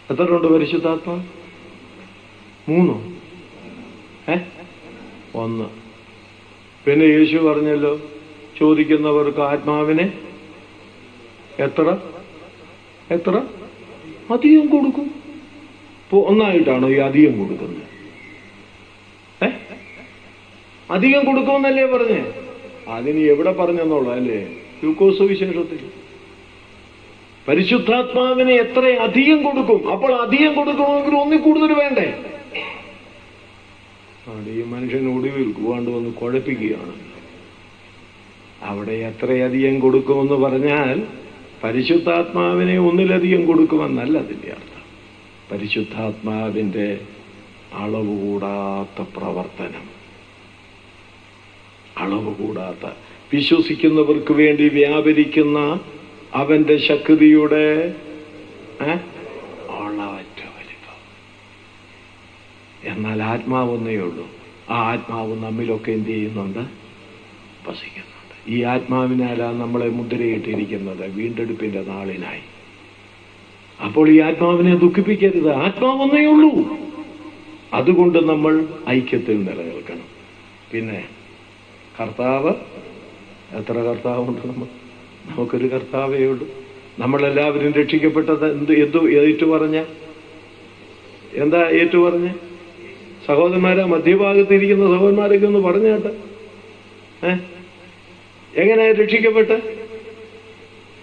എത്രയുണ്ട് പരിശുദ്ധാത്മാവ്? 3. 1. പിന്നെ യേശു പറഞ്ഞല്ലോ, ചോദിക്കുന്നവർക്ക് ആത്മാവിനെ എത്ര എത്ര അധികം കൊടുക്കും? ഇപ്പോൾ ഒന്നായിട്ടാണോ ഈ അധികം കൊടുക്കുന്നത്? അധികം കൊടുക്കുമെന്നല്ലേ പറഞ്ഞേ? അതിന് എവിടെ പറഞ്ഞെന്നുള്ള അല്ലേ? ലൂക്കോസ് സുവിശേഷത്തിൽ പരിശുദ്ധാത്മാവിനെ എത്ര അധികം കൊടുക്കും? അപ്പോൾ അധികം കൊടുക്കണമെങ്കിൽ ഒന്നിൽ കൂടുതൽ വേണ്ടേ? ഈ മനുഷ്യൻ ഒടുവിൽ വേണ്ട വന്ന് കുഴപ്പിക്കുകയാണ്. അവിടെ എത്രയധികം കൊടുക്കുമെന്ന് പറഞ്ഞാൽ പരിശുദ്ധാത്മാവിനെ ഒന്നിലധികം കൊടുക്കുമെന്നല്ല അതിൻ്റെ അർത്ഥം. പരിശുദ്ധാത്മാവിൻ്റെ അളവ് കൂടാത്ത പ്രവർത്തനം, അളവ് കൂടാത്ത, വിശ്വസിക്കുന്നവർക്ക് വേണ്ടി വ്യാപരിക്കുന്ന അവന്റെ ശക്തിയുടെ അളവറ്റ വലിപ്പം. എന്നാൽ ആത്മാവൊന്നേ ഉള്ളൂ. ആ ആത്മാവ് നമ്മിലൊക്കെ എന്ത് ചെയ്യുന്നുണ്ട്? വസിക്കുന്നുണ്ട്. ഈ ആത്മാവിനാലാണ് നമ്മളെ മുദ്രയിട്ടിരിക്കുന്നത് വീണ്ടെടുപ്പിന്റെ നാളിനായി. അപ്പോൾ ഈ ആത്മാവിനെ ദുഃഖിപ്പിക്കരുത്. ആത്മാവൊന്നേ ഉള്ളൂ. അതുകൊണ്ട് നമ്മൾ ഐക്യത്തിൽ നിലനിൽക്കണം. പിന്നെ കർത്താവ്, എത്ര കർത്താവുണ്ട്? നമുക്കൊരു കർത്താവേ ഉള്ളൂ. നമ്മളെല്ലാവരും രക്ഷിക്കപ്പെട്ടത് ഏറ്റുപറഞ്ഞ എന്താ ഏറ്റുപറഞ്ഞ? സഹോദരന്മാരെ, മധ്യഭാഗത്തിരിക്കുന്ന സഹോദരന്മാരൊക്കെ ഒന്ന് പറഞ്ഞേട്ടെ, എങ്ങനെയാ രക്ഷിക്കപ്പെട്ട?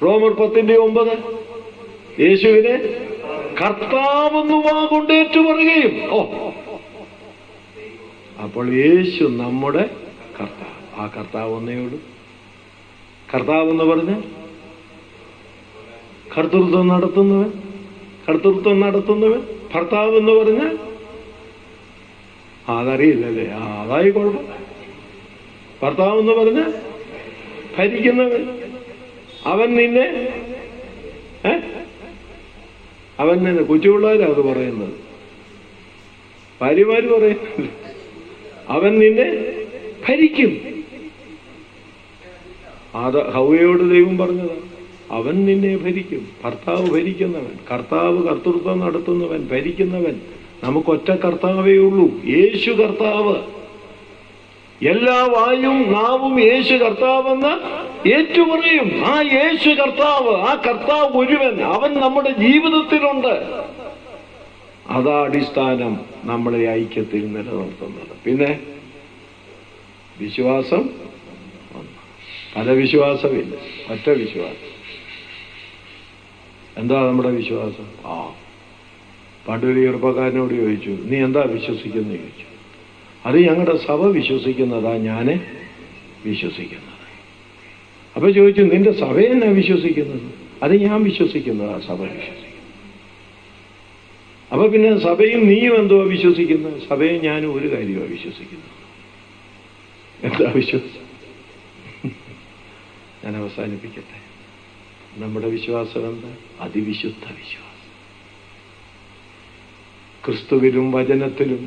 റോമർ 10:9 യേശുവിനെ കർത്താവെന്ന് വാഗൊണ്ട് ഏറ്റുപറയുകയും. അപ്പോൾ യേശു നമ്മുടെ കർത്താവ്. ആ കർത്താവ് ഒന്നേ ഉള്ളൂ. കർത്താവ് എന്ന് പറഞ്ഞ് കർത്തൃത്വം നടത്തുന്നവൻ. ഭർത്താവ് എന്ന് പറഞ്ഞ് അതറിയില്ലല്ലേ? അതായി കുഴപ്പം. ഭർത്താവ് എന്ന് പറഞ്ഞ് ഭരിക്കുന്നവൻ. അവൻ നിന്നെ കൊച്ചുപിള്ളേരാ അത് പറയുന്നത്, ഭാര്യമാര് പറയുന്നത്. അവൻ നിന്നെ ഭരിക്കും. അത് ഹൗവയോട് ദൈവം പറഞ്ഞതാണ്. അവൻ നിന്നെ ഭരിക്കും. ഭർത്താവ് ഭരിക്കുന്നവൻ, കർത്താവ് കർത്തൃത്വം നടത്തുന്നവൻ, ഭരിക്കുന്നവൻ. നമുക്കൊറ്റ കർത്താവേ ഉള്ളൂ, യേശു കർത്താവ്. എല്ലാ വായും നാവും യേശു കർത്താവെന്ന് ഏറ്റുപറയും. ആ യേശു കർത്താവ്, ആ കർത്താവ് ഒരുവൻ, അവൻ നമ്മുടെ ജീവിതത്തിലുണ്ട്. അതാ അടിസ്ഥാനം നമ്മളെ ഐക്യത്തിൽ നിലനിർത്തുന്നത്. പിന്നെ വിശ്വാസം, പല വിശ്വാസമില്ല, ഒറ്റ വിശ്വാസം. എന്താ നമ്മുടെ വിശ്വാസം? പണ്ടൊരു ചെറുപ്പക്കാരനോട് ചോദിച്ചു, നീ എന്താ വിശ്വസിക്കുന്നത് ചോദിച്ചു. അത് ഞങ്ങളുടെ സഭ വിശ്വസിക്കുന്നതാ ഞാൻ വിശ്വസിക്കുന്നത്. അപ്പൊ ചോദിച്ചു, നിന്റെ സഭ എന്നാ വിശ്വസിക്കുന്നത്? അത് ഞാൻ വിശ്വസിക്കുന്നതാ സഭ വിശ്വസിക്കുന്നത്. അപ്പൊ പിന്നെ സഭയും നീയും എന്തുവാ വിശ്വസിക്കുന്നത്? സഭയും ഞാനും ഒരു കാര്യമാണ് വിശ്വസിക്കുന്നത്. എന്താ വിശ്വാസം? ഞാൻ അവസാനിപ്പിക്കട്ടെ. നമ്മുടെ വിശ്വാസം എന്താ? അതിവിശുദ്ധ വിശ്വാസം. ക്രിസ്തുവിലും വചനത്തിലും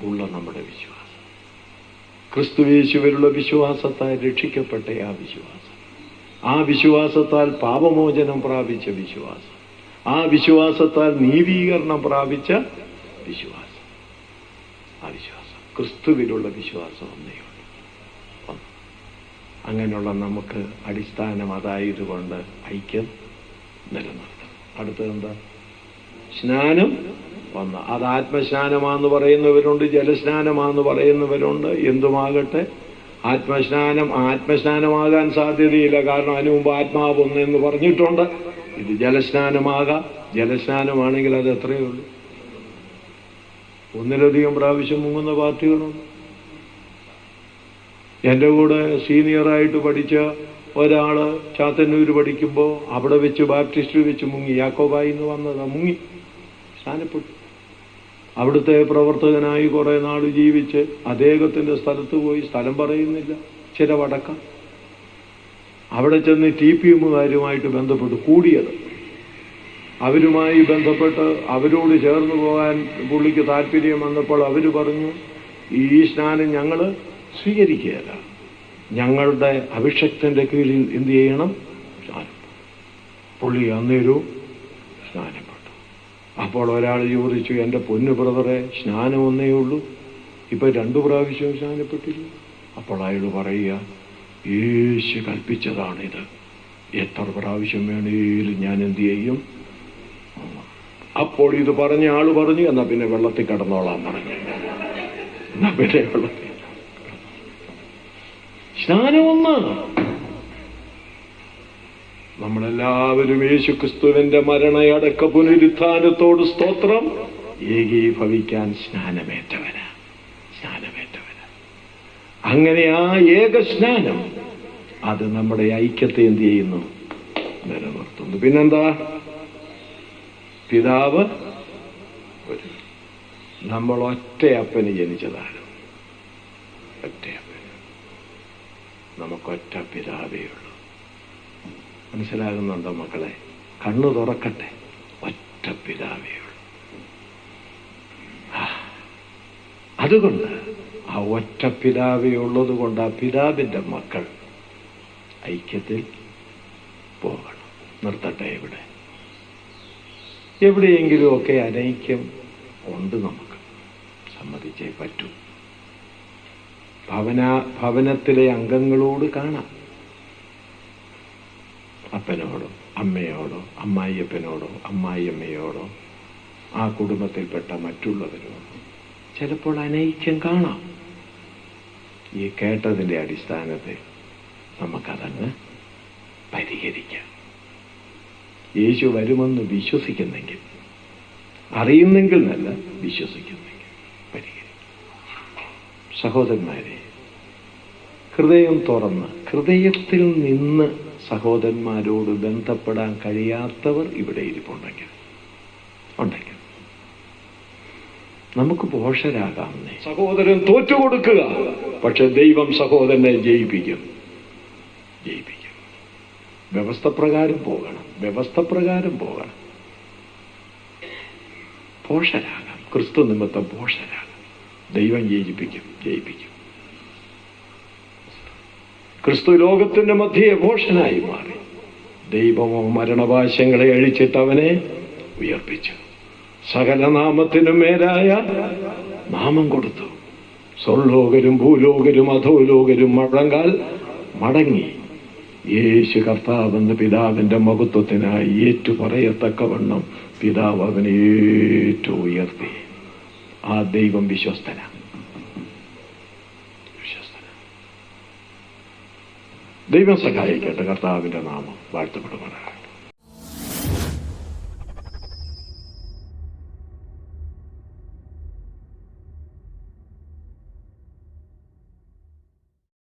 ഉള്ള നമ്മുടെ വിശ്വാസം, ക്രിസ്തുയേശുവിലുള്ള വിശ്വാസത്താൽ രക്ഷിക്കപ്പെട്ട ആ വിശ്വാസം, ആ വിശ്വാസത്താൽ പാപമോചനം പ്രാപിച്ച വിശ്വാസം, ആ വിശ്വാസത്താൽ നീതീകരണം പ്രാപിച്ച വിശ്വാസം. ആ വിശ്വാസം, ക്രിസ്തുവിലുള്ള വിശ്വാസം ഒന്നേ ഉള്ളൂ. അങ്ങനെയുള്ള നമുക്ക് അടിസ്ഥാനം അതായതുകൊണ്ട് ഐക്യം നിലനിർത്തണം. അടുത്തതെന്താ? സ്നാനം. ഒന്ന്, അത് ആത്മസ്നാനമാണെന്ന് പറയുന്നവരുണ്ട്, ജലസ്നാനമാണെന്ന് പറയുന്നവരുണ്ട്. എന്തുമാകട്ടെ, ആത്മസ്നാനമാകാൻ സാധ്യതയില്ല. കാരണം അതിനു മുമ്പ് ആത്മാവ് ഒന്ന് എന്ന് പറഞ്ഞിട്ടുണ്ട്. ഇത് ജലസ്നാനമാകാം. ജലസ്നാനമാണെങ്കിൽ അത് എത്രയേ ഉള്ളൂ? ഒന്നിലധികം പ്രാവശ്യം മുങ്ങുന്ന പാർട്ടികളുണ്ട്. എൻ്റെ കൂടെ സീനിയറായിട്ട് പഠിച്ച ഒരാള് ചാത്തന്നൂർ പഠിക്കുമ്പോൾ അവിടെ വെച്ച് ബാപ്റ്റിസ്റ്റിൽ വെച്ച് മുങ്ങി. യാക്കോബായി എന്ന് വന്നതാ, മുങ്ങി സ്നാനപ്പെട്ടു. അവിടുത്തെ പ്രവർത്തകനായി കുറെ നാൾ ജീവിച്ച് അദ്ദേഹത്തിന്റെ സ്ഥലത്ത് പോയി, സ്ഥലം പറയുന്നില്ല, ചില വടക്കം. അവിടെ ചെന്ന് TPMകാരുമായിട്ട് ബന്ധപ്പെട്ട് കൂടിയത്. അവരുമായി ബന്ധപ്പെട്ട് അവരോട് ചേർന്ന് പോകാൻ പുള്ളിക്ക് താല്പര്യം വന്നപ്പോൾ അവർ പറഞ്ഞു, ഈ സ്നാനം ഞങ്ങൾ സ്വീകരിക്കുകയല്ല, ഞങ്ങളുടെ അഭിഷക്തന്റെ കീഴിൽ എന്ത് ചെയ്യണം? സ്നാനം. പുള്ളി അന്നേരവും സ്നാനപ്പെട്ടു. അപ്പോൾ ഒരാൾ ചോദിച്ചു, എൻ്റെ പൊന്നു ബ്രദറെ, സ്നാനം ഒന്നേ ഉള്ളൂ, ഇപ്പം 2 പ്രാവശ്യം സ്നാനപ്പെട്ടില്ല. അപ്പോൾ അയാൾ പറയുക, യേശു കൽപ്പിച്ചതാണിത്. എത്ര പ്രാവശ്യം വേണേലും ഞാൻ എന്തു ചെയ്യും? അപ്പോൾ ഇത് പറഞ്ഞ ആള് പറഞ്ഞു, എന്നാ പിന്നെ വെള്ളത്തിൽ കിടന്നോളാൻ പറഞ്ഞു. എന്നാ പിന്നെ വെള്ളത്തിൽ സ്നാനമൊന്ന്. നമ്മളെല്ലാവരും യേശു ക്രിസ്തുവിന്റെ മരണയടക്ക പുനരുത്ഥാനത്തോട് സ്തോത്രം ഏകീഭവിക്കാൻ സ്നാനമേറ്റവന. അങ്ങനെ ആ ഏക സ്നാനം അത് നമ്മുടെ ഐക്യത്തെ എന്ത് ചെയ്യുന്നു? നിലനിർത്തുന്നു. പിന്നെന്താ? പിതാവ് ഒരു. നമ്മൾ ഒറ്റയപ്പന് ജനിച്ചതാണ്. ഒറ്റയപ്പന്. നമുക്കൊറ്റ പിതാവേ ഉള്ളൂ. മനസ്സിലാകുന്നുണ്ടോ മക്കളെ? കണ്ണു തുറക്കട്ടെ. ഒറ്റ പിതാവേ ഉള്ളൂ. അതുകൊണ്ട് ആ ഒറ്റ പിതാവേ ഉള്ളത് കൊണ്ട് ആ പിതാവിൻ്റെ മക്കൾ ഐക്യത്തിൽ പോകണം. നിർത്തട്ടെ. എവിടെയെങ്കിലുമൊക്കെ അനൈക്യം ഉണ്ട്, നമുക്ക് സമ്മതിച്ചേ പറ്റൂ. ഭവനത്തിലെ അംഗങ്ങളോട് കാണാം. അപ്പനോടോ അമ്മയോടോ അമ്മായിയപ്പനോടോ അമ്മായിയമ്മയോടോ ആ കുടുംബത്തിൽപ്പെട്ട മറ്റുള്ളവരോടോ ചിലപ്പോൾ അനൈക്യം കാണാം. ഈ കേട്ടതിൻ്റെ അടിസ്ഥാനത്തിൽ നമുക്കതങ്ങ് പരിഹരിക്കാം. യേശു വരുമെന്ന് വിശ്വസിക്കുന്നെങ്കിൽ, അറിയുന്നെങ്കിൽ നല്ല വിശ്വസിക്കുന്നെങ്കിൽ പരിഹരിക്കാം. സഹോദരന്മാരെ, ഹൃദയം തുറന്ന് ഹൃദയത്തിൽ നിന്ന് സഹോദരന്മാരോട് ബന്ധപ്പെടാൻ കഴിയാത്തവർ ഇവിടെ ഇരിപ്പുണ്ടെങ്കിൽ നമുക്ക് പോഷരാകാമെന്നേ. സഹോദരൻ തോറ്റുകൊടുക്കുക, പക്ഷെ ദൈവം സഹോദരനെ ജയിപ്പിക്കും. വ്യവസ്ഥപ്രകാരം പോകണം. പോഷരാകാം. ക്രിസ്തു നിമിത്തം പോഷരാകാം. ദൈവം ജയിപ്പിക്കും. ക്രിസ്തു ലോകത്തിന്റെ മധ്യേ ഭോഷനായി മാറി. ദൈവമോ മരണപാശങ്ങളെ അഴിച്ചിട്ട് അവനെ ഉയർപ്പിച്ചു. സകല നാമത്തിനും മേലായ നാമം കൊടുത്തു. സ്വർലോകരും ഭൂലോകരും അധോലോകരും മടങ്ങാൽ മടങ്ങി യേശു കർത്താവെന്ന് പിതാവിന്റെ മഹത്വത്തിനായി ഏറ്റുപറയത്തക്കവണ്ണം പിതാവ് അവനെ ഏറ്റു ഉയർത്തി. ആ ദൈവം വിശ്വസ്തന. ദൈവം സഹായിക്കട്ടെ. കർത്താവിന്റെ നാമം വാഴ്ത്തപ്പെടുമാറാകട്ടെ.